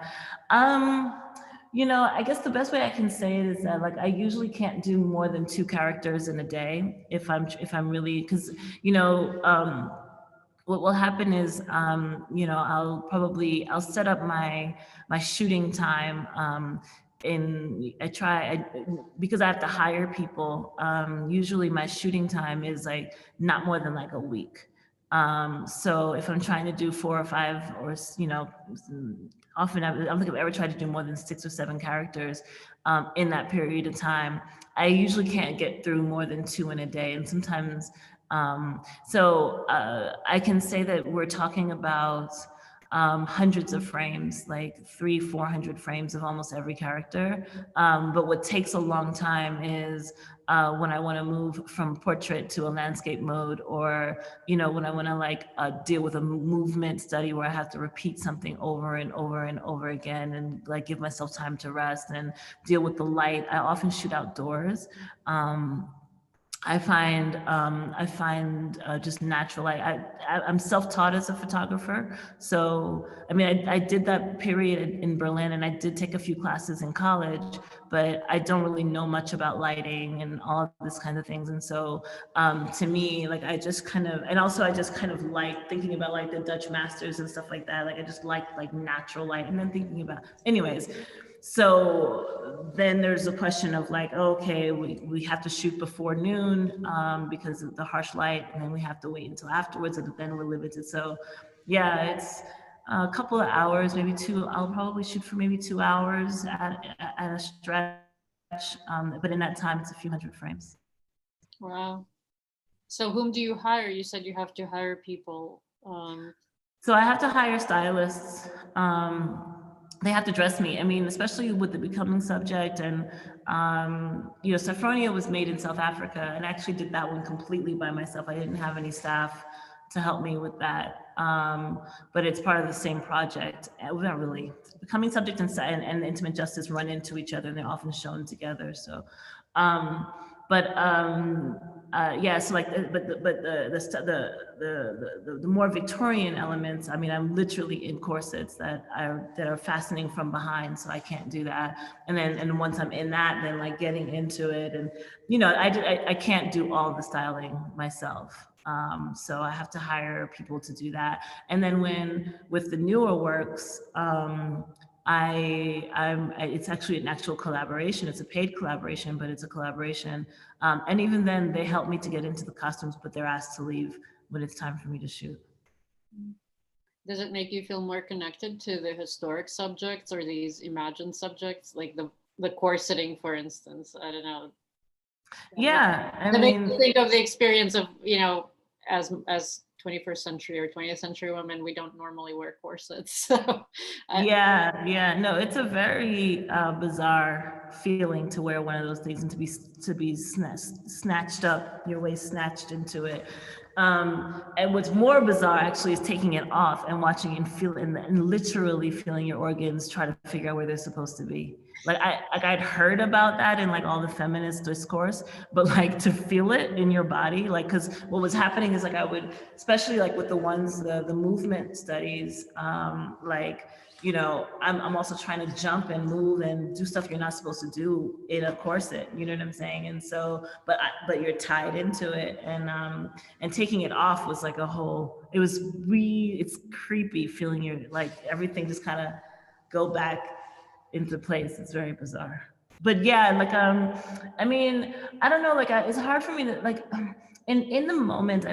You know, I guess the best way I can say it is that like I usually can't do more than 2 characters in a day if I'm really, because you know, what will happen is you know, I'll set up my shooting time because I have to hire people, usually my shooting time is like not more than like a week. So if I'm trying to do 4 or 5, or, often I don't think I've ever tried to do more than 6 or 7 characters in that period of time. I usually can't get through more than 2 in a day. And sometimes, I can say that we're talking about hundreds of frames, like 300-400 frames of almost every character. But what takes a long time is when I want to move from portrait to a landscape mode, or when I want to deal with a movement study where I have to repeat something over and over and over again, and like give myself time to rest and deal with the light. I often shoot outdoors. I find just natural light. I'm self-taught as a photographer, so I mean I did that period in Berlin, and I did take a few classes in college, but I don't really know much about lighting and all of this kind of things. And so to me, like I just kind of like thinking about like the Dutch masters and stuff like that. Like I just like natural light, and then thinking about, anyways. So then there's a question of like, okay, we have to shoot before noon because of the harsh light, and then we have to wait until afterwards, and then we're limited. So yeah, it's a couple of hours, maybe 2. I'll probably shoot for maybe 2 hours at a stretch, but in that time, it's a few hundred frames. Wow. So whom do you hire? You said you have to hire people. So I have to hire stylists. They have to dress me. I mean, especially with the becoming subject, and Sophronia was made in South Africa, and I actually did that one completely by myself. I didn't have any staff to help me with that, but it's part of the same project. Not really. Becoming subject and intimate justice run into each other, and they're often shown together. So, so like, the more Victorian elements, I mean, I'm literally in corsets that are fastening from behind, so I can't do that. And once I'm in that, then like getting into it, and I can't do all the styling myself. So I have to hire people to do that. And then with the newer works, it's actually an actual collaboration. It's a paid collaboration, but it's a collaboration. And even then, they help me to get into the costumes, but they're asked to leave when it's time for me to shoot. Does it make you feel more connected to the historic subjects or these imagined subjects, like the corseting, for instance? I don't know. Yeah, I mean, think of the experience of as 21st century or 20th century women, we don't normally wear corsets. So no, it's a very bizarre feeling to wear one of those things and to be snatched up, your waist snatched into it. And what's more bizarre actually is taking it off and watching and feeling and literally feeling your organs try to figure out where they're supposed to be. Like I'd heard about that in like all the feminist discourse, but like to feel it in your body, like, because what was happening is like I would, especially like with the ones, the movement studies, I'm also trying to jump and move and do stuff you're not supposed to do in a corset, you know what I'm saying? And so, but you're tied into it, and taking it off was like it's creepy feeling your, like everything just kind of go back into place. It's very bizarre. But yeah, like, I mean, I don't know, like, it's hard for me to, like, in the moment,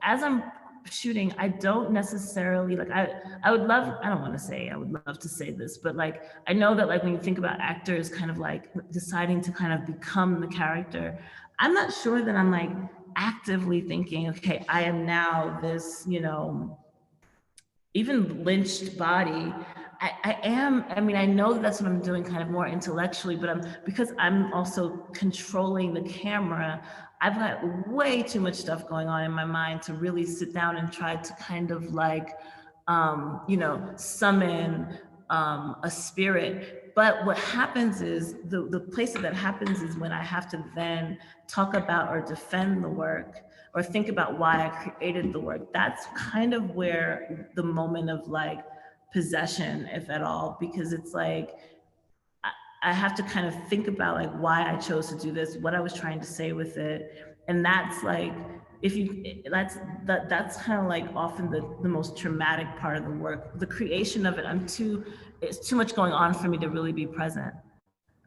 as I'm shooting, I don't necessarily, like, I would love, I don't want to say, I would love to say this, but like, I know that like, when you think about actors kind of like deciding to kind of become the character, I'm not sure that I'm like actively thinking, okay, I am now this, even lynched body. I know that that's what I'm doing kind of more intellectually, but because I'm also controlling the camera, I've got way too much stuff going on in my mind to really sit down and try to kind of like, summon a spirit. But what happens is, the place that happens is when I have to then talk about or defend the work, or think about why I created the work. That's kind of where the moment of like possession, if at all, because it's like, I have to kind of think about like why I chose to do this, what I was trying to say with it. And that's like, that's kind of like often the most traumatic part of the work. The creation of it, it's too much going on for me to really be present.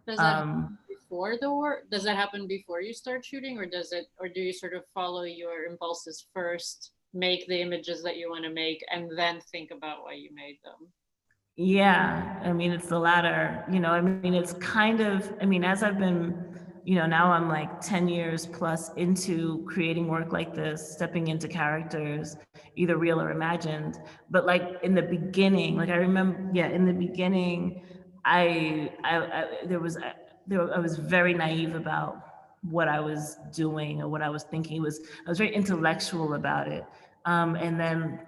Does that happen before the work? Does that happen before you start shooting, or do you sort of follow your impulses first, make the images that you want to make, and then think about why you made them? Yeah, I mean, it's the latter. I mean, it's kind of, I mean, as I've been, now I'm like 10 years plus into creating work like this, stepping into characters, either real or imagined. But like in the beginning, like I remember, yeah, in the beginning, I was very naive about what I was doing or what I was thinking. I was very intellectual about it. And then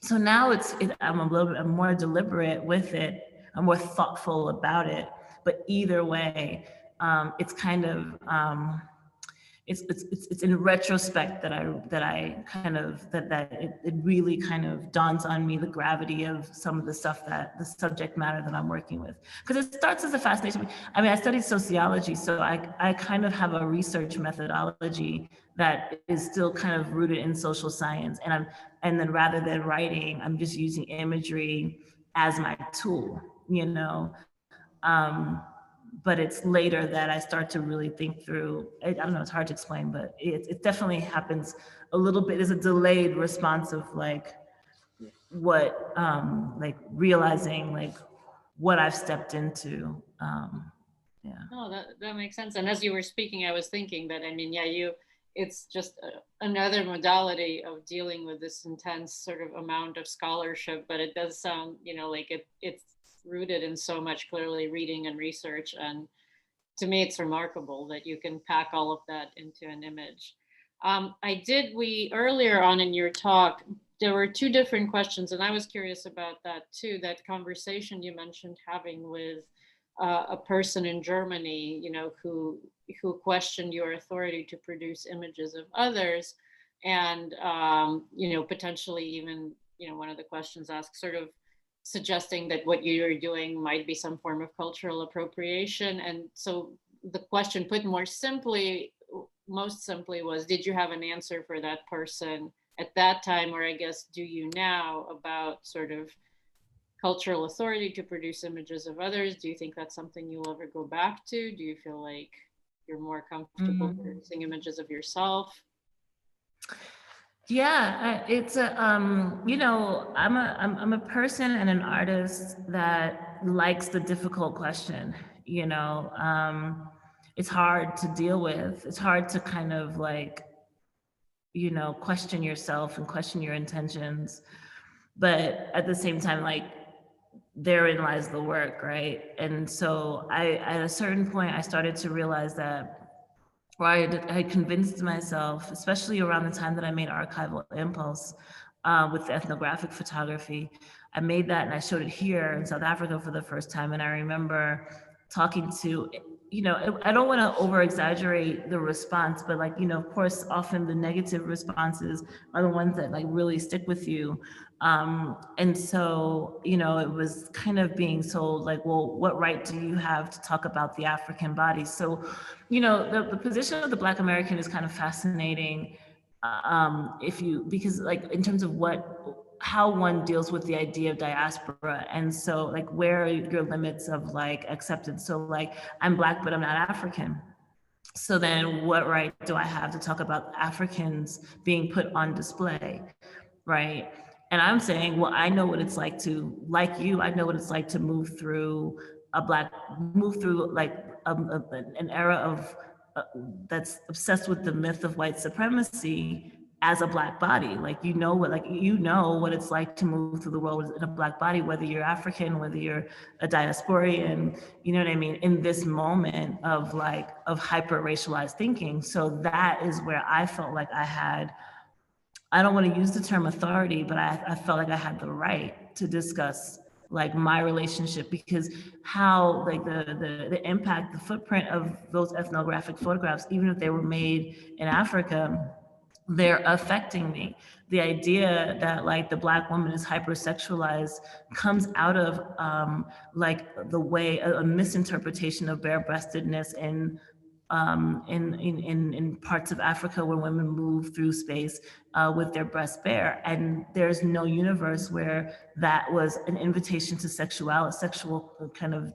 so now I'm I'm more deliberate with it. I'm more thoughtful about it. But either way, it's kind of it's in retrospect that it really kind of dawns on me the gravity of some of the stuff, that the subject matter that I'm working with, because it starts as a fascination. I mean, I studied sociology, so I kind of have a research methodology that is still kind of rooted in social science, and then rather than writing, I'm just using imagery as my tool, um, but it's later that I start to really think through. I don't know, it's hard to explain, but it definitely happens a little bit. There's a delayed response of like like realizing like what I've stepped into. Yeah. Oh, that makes sense. And as you were speaking, I was thinking that, I mean, yeah, it's just another modality of dealing with this intense sort of amount of scholarship, but it does sound, like it's rooted in so much clearly reading and research. And to me, it's remarkable that you can pack all of that into an image. We earlier on in your talk, there were two different questions, and I was curious about that too. That conversation you mentioned having with a person in Germany, who questioned your authority to produce images of others, and potentially even, one of the questions asked, sort of suggesting that what you're doing might be some form of cultural appropriation. And so the question put most simply was, did you have an answer for that person at that time, or I guess do you now, about sort of cultural authority to produce images of others? Do you think that's something you'll ever go back to? Do you feel like you're more comfortable producing images of yourself? Yeah, it's I'm a person and an artist that likes the difficult question. It's hard to deal with. It's hard to kind of like, question yourself and question your intentions. But at the same time, like, therein lies the work, right? And so at a certain point, I started to realize that, or I convinced myself, especially around the time that I made Archival Impulse with ethnographic photography. I made that and I showed it here in South Africa for the first time. And I remember talking to, I don't want to over exaggerate the response, but like, of course, often the negative responses are the ones that like really stick with you. And so, it was kind of being sold like, well, what right do you have to talk about the African body? So, the position of the Black American is kind of fascinating, because like in terms of how one deals with the idea of diaspora. And so like, where are your limits of like acceptance? So like, I'm Black, but I'm not African. So then what right do I have to talk about Africans being put on display, right? And I'm saying, well, I know what it's like like you, I know what it's like to move through like an era of that's obsessed with the myth of white supremacy as a Black body. Like, what it's like to move through the world in a Black body, whether you're African, whether you're a diasporian, you know what I mean, in this moment of hyper racialized thinking. So that is where I felt like I don't want to use the term authority, but I felt like I had the right to discuss like my relationship, because how like the impact, the footprint of those ethnographic photographs, even if they were made in Africa, they're affecting me. The idea that like the Black woman is hypersexualized comes out of like the way a misinterpretation of bare-breastedness in parts of Africa where women move through space with their breasts bare. And there's no universe where that was an invitation to sexual kind of,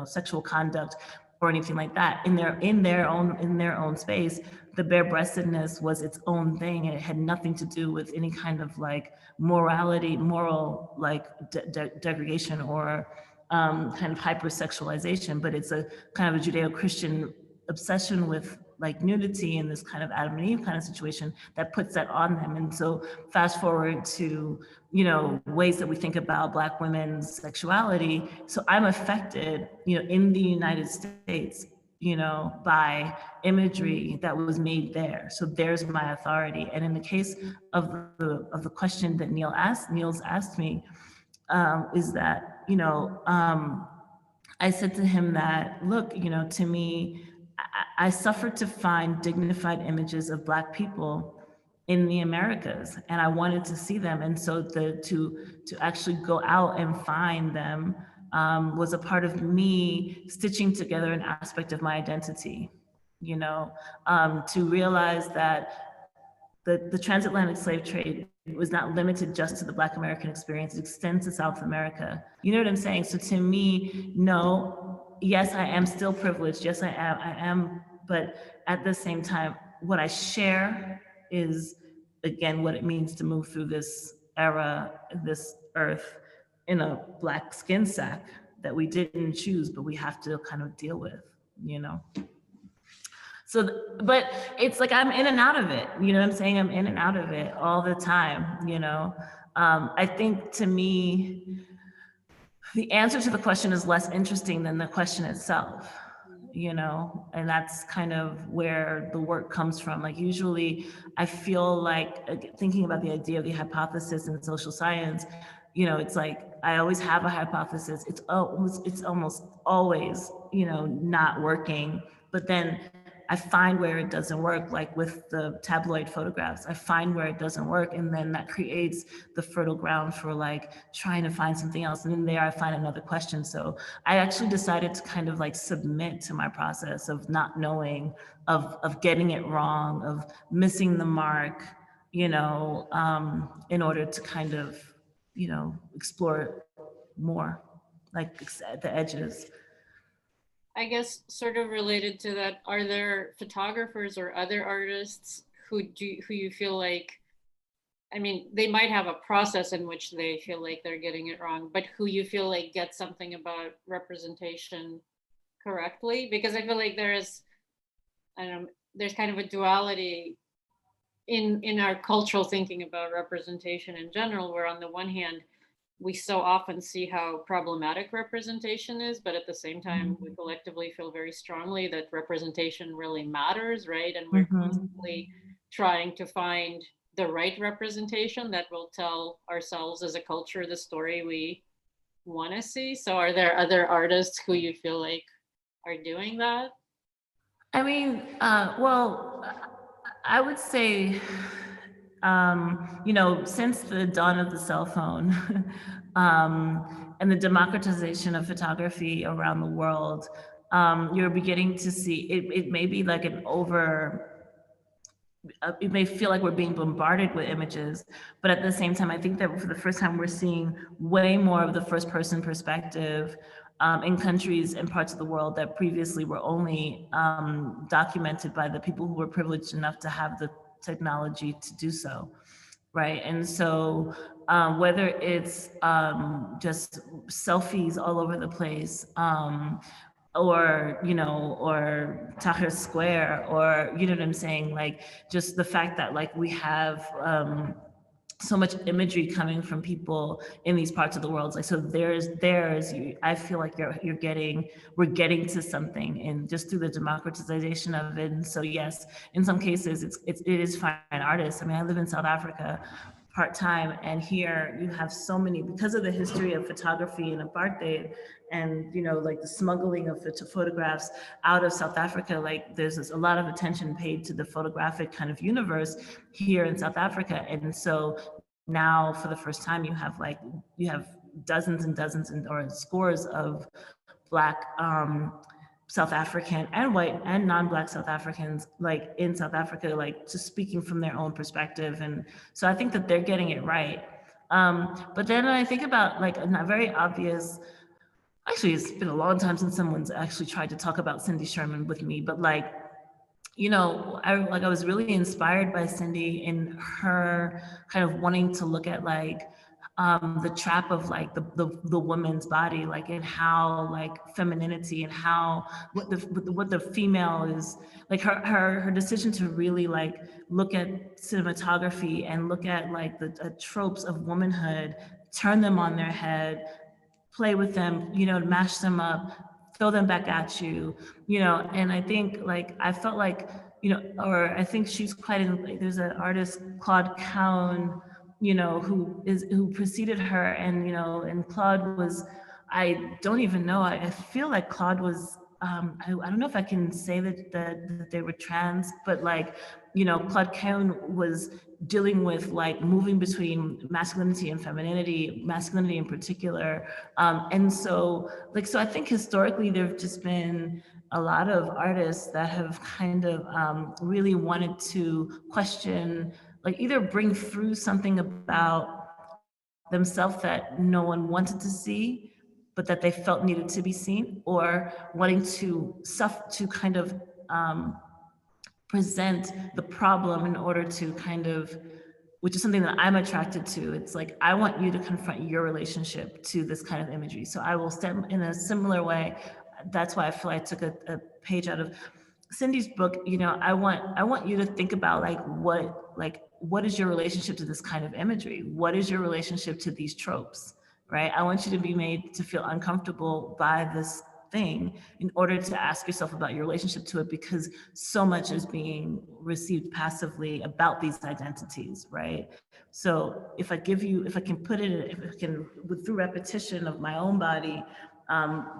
sexual conduct or anything like that. In their own space, the bare-breastedness was its own thing, and it had nothing to do with any kind of like moral like degradation or kind of hypersexualization. But it's a kind of a Judeo-Christian obsession with like nudity and this kind of Adam and Eve kind of situation that puts that on them. And so fast forward to, you know, ways that we think about Black women's sexuality. So I'm affected, you know, in the United States, you know, by imagery that was made there. So there's my authority. And in the case of the question that Niels asked me, is that, you know, I said to him that, look, you know, to me, I suffered to find dignified images of Black people in the Americas, and I wanted to see them. And so to actually go out and find them was a part of me stitching together an aspect of my identity, you know, to realize that the transatlantic slave trade was not limited just to the Black American experience. It extends to South America. You know what I'm saying? So to me, no, yes, I am still privileged. Yes, I am. But at the same time, what I share is, again, what it means to move through this era, this earth, in a Black skin sack that we didn't choose, but we have to kind of deal with, you know? So, but it's like I'm in and out of it. You know what I'm saying? I'm in and out of it all the time, you know? I think to me, the answer to the question is less interesting than the question itself, you know? And that's kind of where the work comes from. Like usually I feel like thinking about the idea of the hypothesis in social science, you know, it's like, I always have a hypothesis. It's almost always, you know, not working, but then I find where it doesn't work, like with the tabloid photographs. I find where it doesn't work, and then that creates the fertile ground for like trying to find something else. And then there I find another question. So I actually decided to kind of like submit to my process of not knowing, of getting it wrong, of missing the mark, you know, in order to kind of, you know, explore more, like at the edges. I guess sort of related to that, are there photographers or other artists who you feel like, I mean, they might have a process in which they feel like they're getting it wrong, but who you feel like get something about representation correctly? Because I feel like there's kind of a duality in our cultural thinking about representation in general, where on the one hand, we so often see how problematic representation is, but at the same time, we collectively feel very strongly that representation really matters, right? And we're constantly trying to find the right representation that will tell ourselves as a culture the story we want to see. So are there other artists who you feel like are doing that? I mean, well, I would say, you know, since the dawn of the cell phone and the democratization of photography around the world, you're beginning to see, it may be like it may feel like we're being bombarded with images, but at the same time, I think that for the first time, we're seeing way more of the first person perspective in countries and parts of the world that previously were only documented by the people who were privileged enough to have the technology to do so, right? And so whether it's just selfies all over the place, or, you know, or Tahrir Square, or, you know what I'm saying? Like just the fact that like we have so much imagery coming from people in these parts of the world. Like, so I feel like we're getting to something, and just through the democratization of it. And so yes, in some cases it is fine artists. I mean, I live in South Africa part-time, and here you have so many, because of the history of photography and apartheid, and, you know, like the smuggling of photographs out of South Africa, like there's a lot of attention paid to the photographic kind of universe here in South Africa. And so now for the first time you have dozens and dozens or scores of Black South African and white and non-Black South Africans, like in South Africa, like just speaking from their own perspective. And so I think that they're getting it right. But then I think about like a very obvious actually, it's been a long time since someone's actually tried to talk about Cindy Sherman with me, but like, you know, I was really inspired by Cindy in her kind of wanting to look at like the trap of like the woman's body, like in how like femininity and how what the female is like her decision to really like look at cinematography and look at like the tropes of womanhood, turn them on their head, play with them, you know, mash them up, throw them back at you, you know. And I think like I felt like, you know, or I think she's quite in, like, there's an artist Claude Cowan, you know, who preceded her, and you know, and Claude was, I don't even know, I feel like Claude was I don't know if I can say that they were trans, but like, you know, Claude Cowan was dealing with like moving between masculinity and femininity, masculinity in particular. And so, like, so I think historically there've just been a lot of artists that have kind of really wanted to question, like either bring through something about themselves that no one wanted to see, but that they felt needed to be seen, or wanting to kind of present the problem in order to kind of, which is something that I'm attracted to. It's like, I want you to confront your relationship to this kind of imagery. So I will step in a similar way. That's why I feel I took a page out of Cindy's book. You know, I want you to think about what is your relationship to this kind of imagery? What is your relationship to these tropes, right? I want you to be made to feel uncomfortable by this thing in order to ask yourself about your relationship to it, because so much is being received passively about these identities, right? So if I can put it, if I can, through repetition of my own body,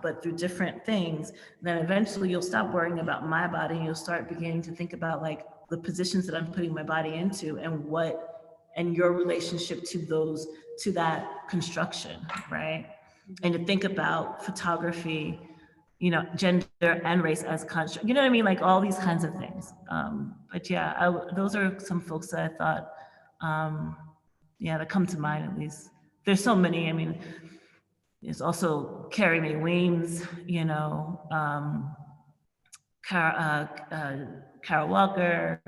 but through different things, then eventually you'll stop worrying about my body and you'll start beginning to think about like the positions that I'm putting my body into and your relationship to those, to that construction, right? And to think about photography, you know, gender and race as construct, you know what I mean? Like all these kinds of things. But yeah, those are some folks that I thought, yeah, that come to mind at least. There's so many. I mean, there's also Carrie Mae Weems, you know, Carol Walker,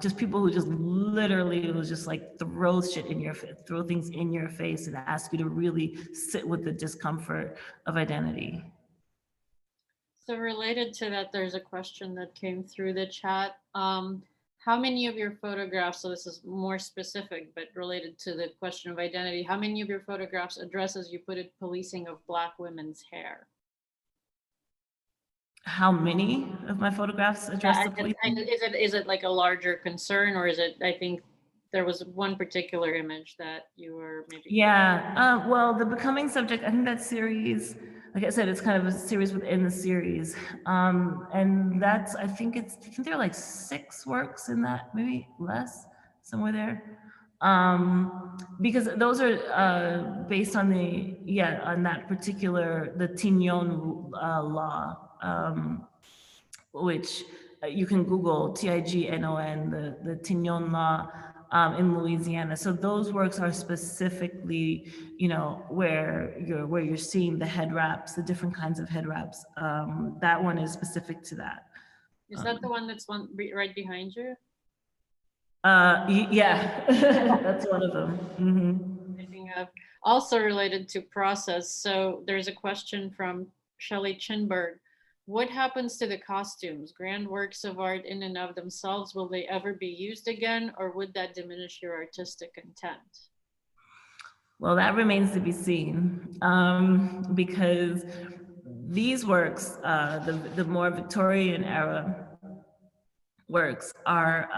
just people who just literally was just like throw things in your face and ask you to really sit with the discomfort of identity. So related to that, there's a question that came through the chat. How many of your photographs, so this is more specific, but related to the question of identity, how many of your photographs address, as you put it, policing of Black women's hair? How many of my photographs address the police? Is it like a larger concern, or is it, I think there was one particular image that you were maybe. Yeah, well, the Becoming Subject, I think that series, like I said, it's kind of a series within the series. And that's, I think there are like 6 works in that, maybe less, somewhere there. Because those are based on on that particular, the Tignon law, which you can Google Tignon, the Tignon law in Louisiana. So those works are specifically, you know, where you're seeing the head wraps, the different kinds of head wraps. That one is specific to that. Is that the one that's right behind you? Yeah, that's one of them. Mm-hmm. Also related to process. So there's a question from Shelley Chinberg. What happens to the costumes? Grand works of art in and of themselves, will they ever be used again, or would that diminish your artistic intent? Well, that remains to be seen, because these works, the more Victorian era works, are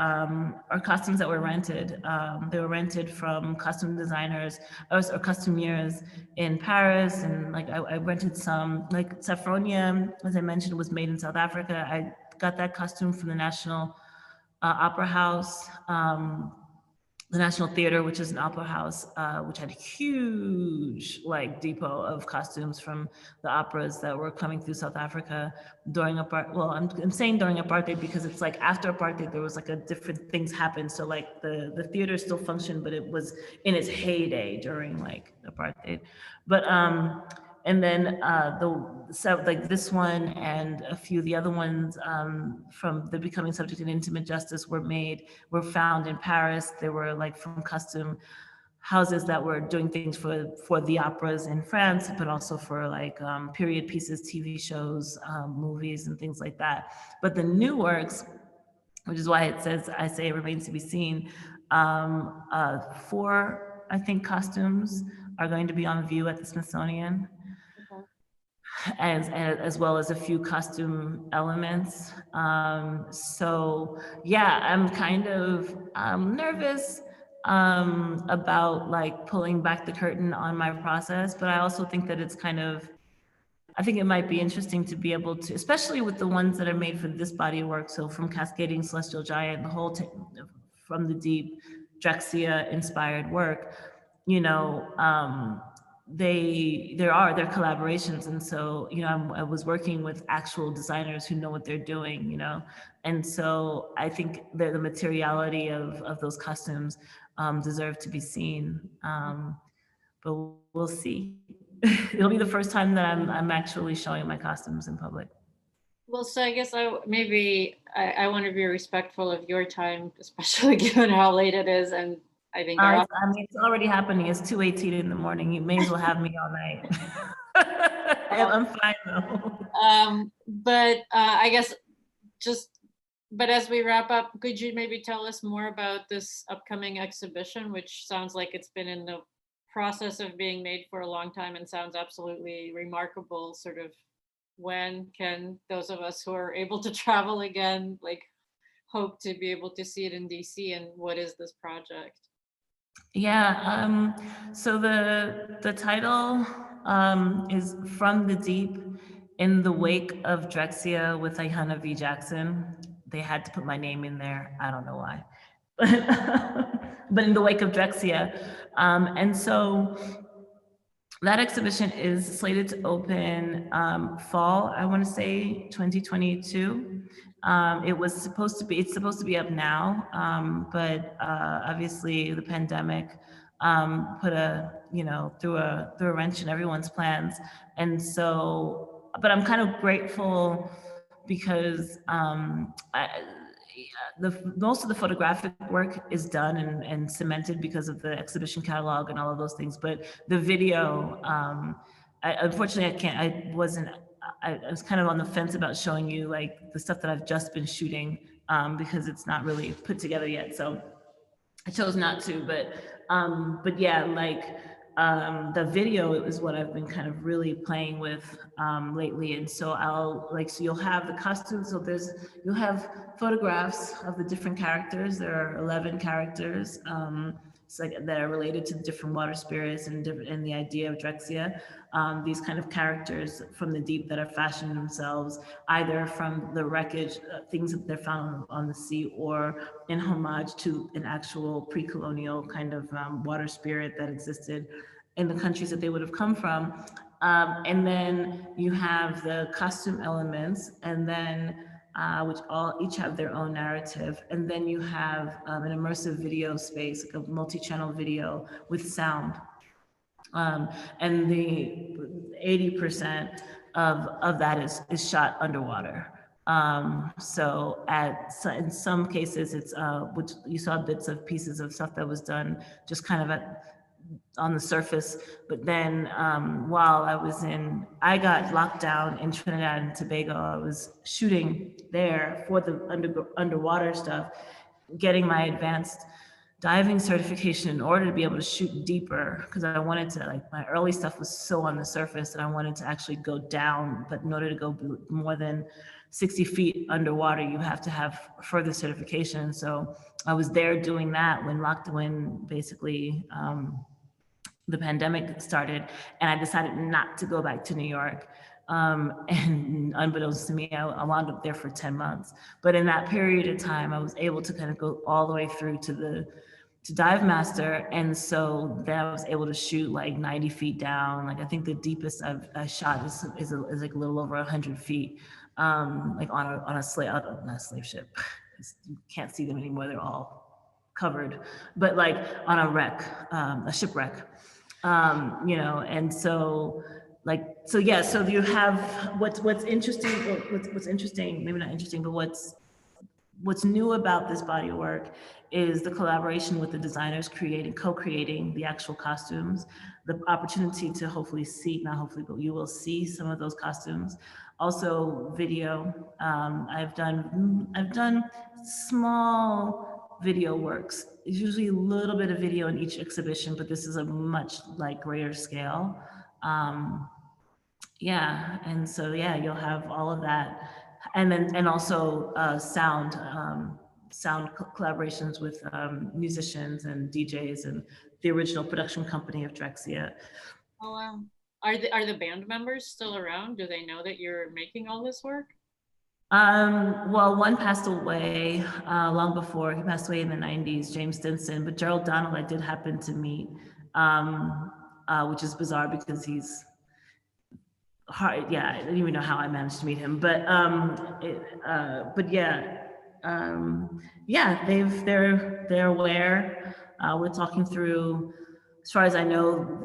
costumes that were rented. They were rented from costume designers or costumiers in Paris, and like I rented some. Like Saffronia, as I mentioned, was made in South Africa. I got that costume from the National Opera House. The National Theater, which is an opera house, which had a huge like depot of costumes from the operas that were coming through South Africa during apartheid. Well, I'm saying during apartheid because it's like after apartheid there was like a different things happened. So like the theater still functioned, but it was in its heyday during like apartheid. But And then like this one and a few of the other ones from the Becoming Subject in Intimate Justice were found in Paris. They were like from custom houses that were doing things for the operas in France, but also for like period pieces, TV shows, movies, and things like that. But the new works, which is why it says, I say it remains to be seen, 4, I think, costumes are going to be on view at the Smithsonian, as well as a few costume elements. So yeah, I'm kind of nervous about like pulling back the curtain on my process, but I also think that it's kind of, I think it might be interesting to be able to, especially with the ones that are made for this body of work. So from Cascading Celestial Giant, the whole from the deep Drexia inspired work, you know, they're collaborations. And so, you know, I was working with actual designers who know what they're doing, you know? And so I think that the materiality of those costumes deserve to be seen. But we'll see. It'll be the first time that I'm actually showing my costumes in public. Well, so I guess I want to be respectful of your time, especially given how late it is, and I think I mean, it's already happening. It's 2:18 in the morning. You may as well have me all night. I'm fine though. But I guess but as we wrap up, could you maybe tell us more about this upcoming exhibition, which sounds like it's been in the process of being made for a long time and sounds absolutely remarkable? Sort of, when can those of us who are able to travel again like hope to be able to see it in DC, and what is this project? Yeah, so the title is From the Deep in the Wake of Drexia with Ayanna V Jackson. They had to put my name in there. I don't know why. But in the wake of Drexia. And so that exhibition is slated to open fall, I want to say 2022. It's supposed to be up now, but obviously the pandemic put threw a wrench in everyone's plans. And so, but I'm kind of grateful because most of the photographic work is done and cemented because of the exhibition catalog and all of those things. But the video, unfortunately, I was kind of on the fence about showing you like the stuff that I've just been shooting because it's not really put together yet. So I chose not to, but yeah, like the video is what I've been kind of really playing with lately. And so so you'll have the costumes. So you'll have photographs of the different characters. There are 11 characters that are related to different water spirits and the idea of Drexia. These kind of characters from the deep that are fashioning themselves either from the wreckage, things that they're found on the sea, or in homage to an actual pre-colonial kind of water spirit that existed in the countries that they would have come from. And then you have the costume elements, and then which each have their own narrative. And then you have an immersive video space, like a multi-channel video with sound. And the 80% of that is shot underwater. So in some cases, it's which you saw bits of pieces of stuff that was done just kind of on the surface. But then while I got locked down in Trinidad and Tobago. I was shooting there for the underwater stuff, getting my advanced diving certification in order to be able to shoot deeper, because I wanted to, like, my early stuff was so on the surface and I wanted to actually go down, but in order to go more than 60 feet underwater, you have to have further certification. So I was there doing that when basically the pandemic started, and I decided not to go back to New York. And unbeknownst to me, I wound up there for 10 months. But in that period of time, I was able to kind of go all the way through to dive master. And so then I was able to shoot like 90 feet down. Like, I think the deepest I shot is like a little over 100 feet, like on a slave, not a slave ship. You can't see them anymore. They're all covered, but like on a shipwreck. And so so yeah, so you have what's interesting, or what's interesting, maybe not interesting, but what's new about this body of work is the collaboration with the designers co-creating the actual costumes, the opportunity to hopefully see, not hopefully, but you will see some of those costumes. Also video. I've done small video works. It's usually a little bit of video in each exhibition, but this is a much like greater scale. Yeah, and so yeah, you'll have all of that, and also sound collaborations with musicians and DJs and the original production company of Drexcia. Oh wow. Are the band members still around? Do they know that you're making all this work? Well, one passed away long before. He passed away in the 90s, James Stinson, but Gerald Donald I did happen to meet, which is bizarre because he's hard. Yeah, I don't even know how I managed to meet him, but yeah, yeah, they're aware. We're talking through, as far as I know,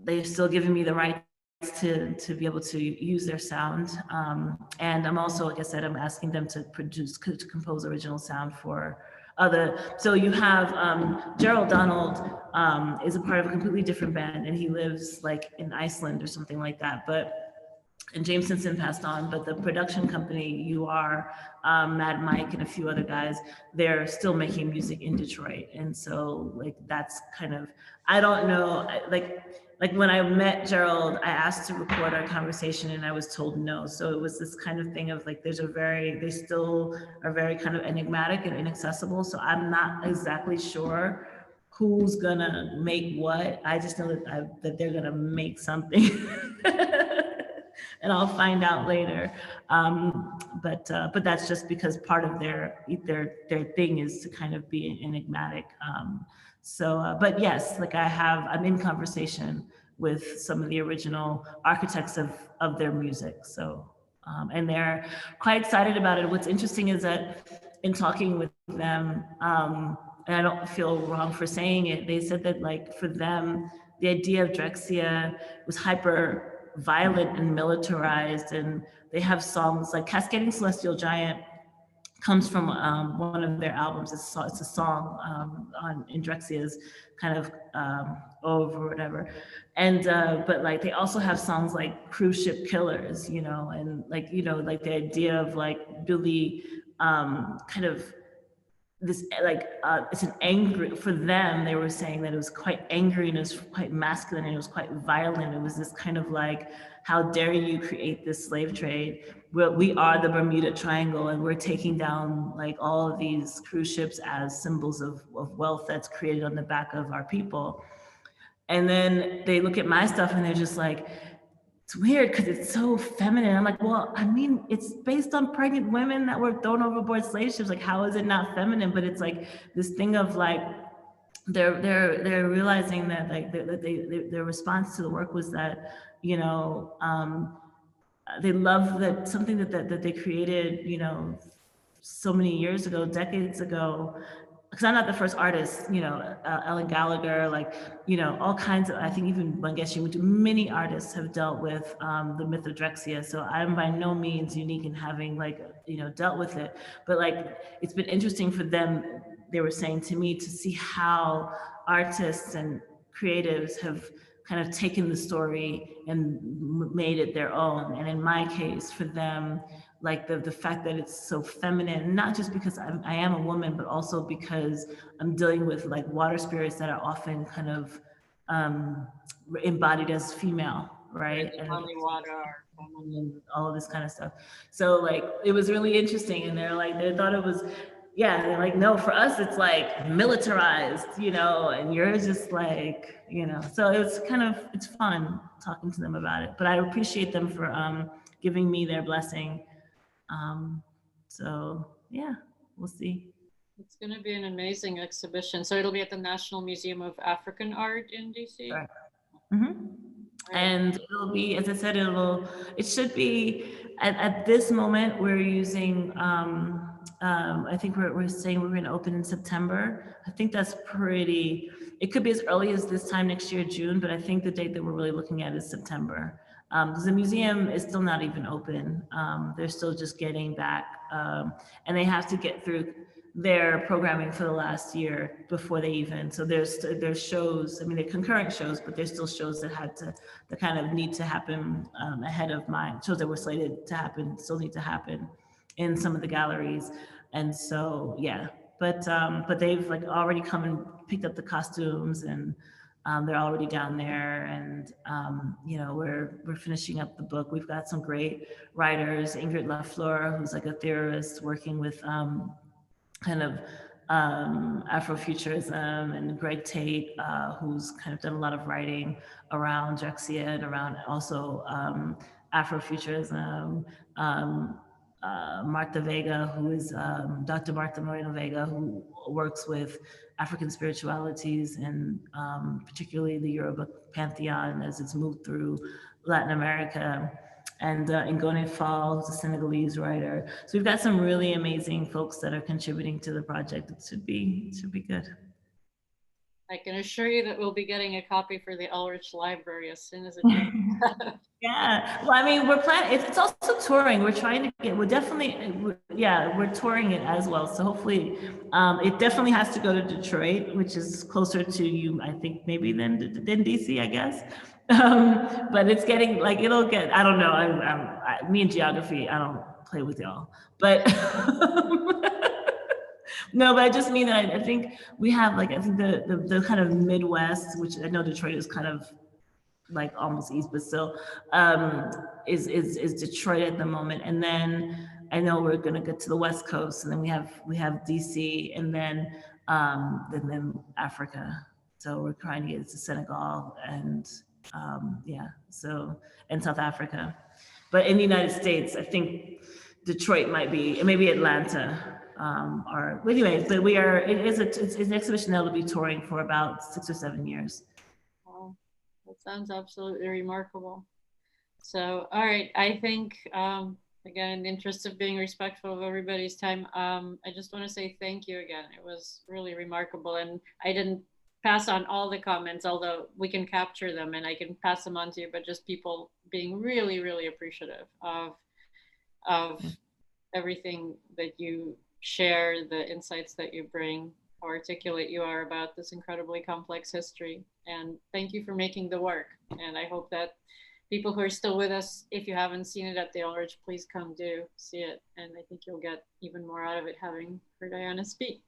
they're still giving me the rights to be able to use their sound. And I'm also, like I said, I'm asking them to compose original sound for other. So you have Gerald Donald is a part of a completely different band, and he lives like in Iceland or something like that. And James Simpson passed on, but the production company, Mad Mike, and a few other guys, they're still making music in Detroit. And so like, that's kind of, I don't know, like when I met Gerald, I asked to record our conversation and I was told no. So it was this kind of thing of like, they still are very kind of enigmatic and inaccessible. So I'm not exactly sure who's gonna make what. I just know that they're gonna make something. And I'll find out later. But that's just because part of their thing is to kind of be enigmatic. But yes, like I'm in conversation with some of the original architects of their music. So, and they're quite excited about it. What's interesting is that in talking with them, and I don't feel wrong for saying it, they said that like for them, the idea of Drexcia was hyper violent and militarized, and they have songs like Cascading Celestial Giant comes from one of their albums. It's a song in Drexcia's kind of over whatever, and but like they also have songs like Cruise Ship Killers, and like like the idea of like really kind of this like it's an angry, for them they were saying that it was quite angry and it was quite masculine and it was quite violent. It was this kind of like, how dare you create this slave trade? We are the Bermuda Triangle and we're taking down like all of these cruise ships as symbols of wealth that's created on the back of our people. And then they look at my stuff and they're just like, it's weird because it's so feminine. I'm like, well, I mean, it's based on pregnant women that were thrown overboard slave ships. Like, how is it not feminine? But it's like this thing of like, they're realizing that like their response to the work was that, they love that something that they created, so many years ago, decades ago, because I'm not the first artist, Ellen Gallagher, like, all kinds of, I think even Bangeshi, many artists have dealt with the myth of Drexcia. So I'm by no means unique in having like, dealt with it. But like, it's been interesting for them, they were saying to me, to see how artists and creatives have kind of taken the story and made it their own. And in my case, for them, like the fact that it's so feminine, not just because I am a woman, but also because I'm dealing with like water spirits that are often kind of embodied as female, right? And water, all of this kind of stuff. So like, it was really interesting. And they thought it was, yeah, they're like, no, for us, it's like militarized, and you're just like, so it's fun talking to them about it, but I appreciate them for giving me their blessing. So yeah, we'll see. It's going to be an amazing exhibition. So it'll be at the National Museum of African Art in DC. Right. Mm-hmm. And it'll be, as I said, it should be, at this moment, we're using, I think we're saying we're going to open in September. I think that's pretty, it could be as early as this time next year, June, but I think the date that we're really looking at is September. Because the museum is still not even open. They're still just getting back, and they have to get through their programming for the last year before they even, so there's shows, I mean, they're concurrent shows, but there's still shows that kind of need to happen ahead of mine. Shows that were slated to happen still need to happen in some of the galleries. And so, yeah, but they've like already come and picked up the costumes, and they're already down there. And you know, we're finishing up the book. We've got some great writers, Ingrid Lafleur, who's like a theorist working with kind of Afrofuturism, and Greg Tate, who's kind of done a lot of writing around Drexia and around also Afrofuturism. Martha Vega, who is Dr. Martha Moreno Vega, who works with African spiritualities, and particularly the Yoruba pantheon as it's moved through Latin America. And Ngone Fall, who's a Senegalese writer. So we've got some really amazing folks that are contributing to the project. It should be good. I can assure you that we'll be getting a copy for the Ulrich Library as soon as it comes. Yeah, well, I mean, we're planning, it's also touring. We're trying to get, we're definitely, yeah, we're touring it as well. So hopefully, it definitely has to go to Detroit, which is closer to you, I think, maybe than DC, I guess. But it's getting, like, it'll get, I don't know, me and geography, I don't play with y'all. But, no, but I just mean that I think we have, like, I think the kind of Midwest, which I know Detroit is kind of like almost east, but still, is Detroit at the moment. And then I know we're gonna get to the West Coast, and then we have DC, and then Africa. So we're trying to get to Senegal, and yeah, so, and South Africa. But in the United States, I think Detroit might be, and maybe Atlanta. Or anyways, but it's an exhibition that'll be touring for about 6 or 7 years. Wow, that sounds absolutely remarkable. So, all right, I think, again, in the interest of being respectful of everybody's time, I just want to say thank you again. It was really remarkable, and I didn't pass on all the comments, although we can capture them and I can pass them on to you, but just people being really, really appreciative of everything that you share, the insights that you bring, how articulate you are about this incredibly complex history. And thank you for making the work. And I hope that people who are still with us, if you haven't seen it at the Ulrich, please come do see it. And I think you'll get even more out of it having heard Ayanna speak.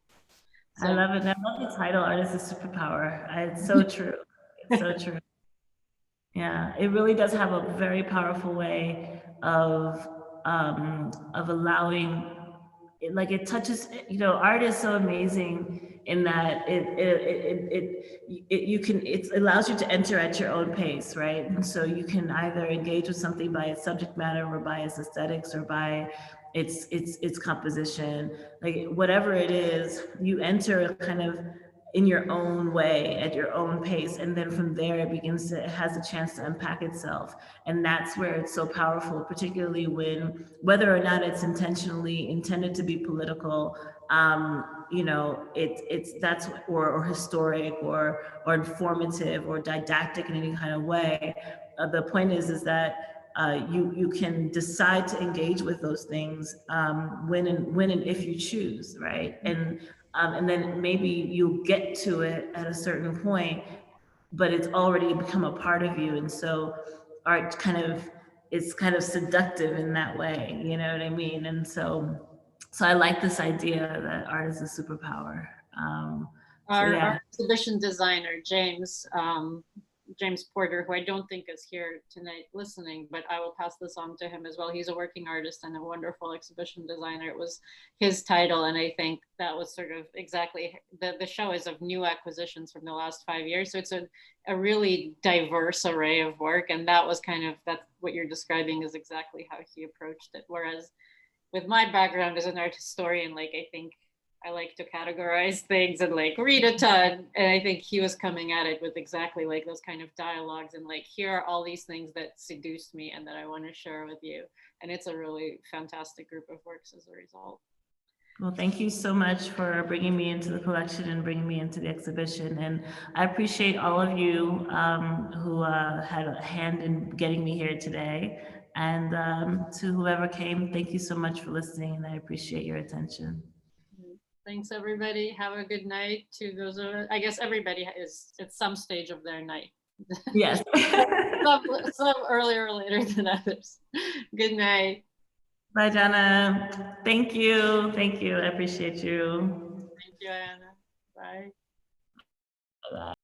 So, I love it. I love the title, Artist is Superpower. It's so true. It's so true. Yeah, it really does have a very powerful way of allowing, like, it touches, you know, art is so amazing in that it allows you to enter at your own pace, right? And so you can either engage with something by its subject matter, or by its aesthetics, or by its composition, like whatever it is, you enter kind of in your own way, at your own pace. And then from there, it has a chance to unpack itself. And that's where it's so powerful, particularly when, whether or not it's intentionally intended to be political, you know, that's, or historic, or informative, or didactic in any kind of way. The point is that you can decide to engage with those things when and if you choose, right? And then maybe you'll get to it at a certain point, but it's already become a part of you. And so art it's kind of seductive in that way, you know what I mean? And so I like this idea that art is a superpower. Our exhibition designer, James Porter, who I don't think is here tonight listening, but I will pass this on to him as well. He's a working artist and a wonderful exhibition designer. It was his title, and I think that was sort of exactly, the show is of new acquisitions from the last 5 years. So it's a really diverse array of work, and that was that's what you're describing is exactly how he approached it. Whereas with my background as an art historian, like, I think I like to categorize things and like read a ton. And I think he was coming at it with exactly like those kind of dialogues and like, here are all these things that seduced me and that I want to share with you. And it's a really fantastic group of works as a result. Well, thank you so much for bringing me into the collection and bringing me into the exhibition. And I appreciate all of you who had a hand in getting me here today. And to whoever came, thank you so much for listening, and I appreciate your attention. Thanks, everybody. Have a good night to those of us. I guess everybody is at some stage of their night. Yes. some earlier or later than others. Good night. Bye, Jana. Thank you. Thank you. I appreciate you. Thank you, Ayana. Bye. Bye.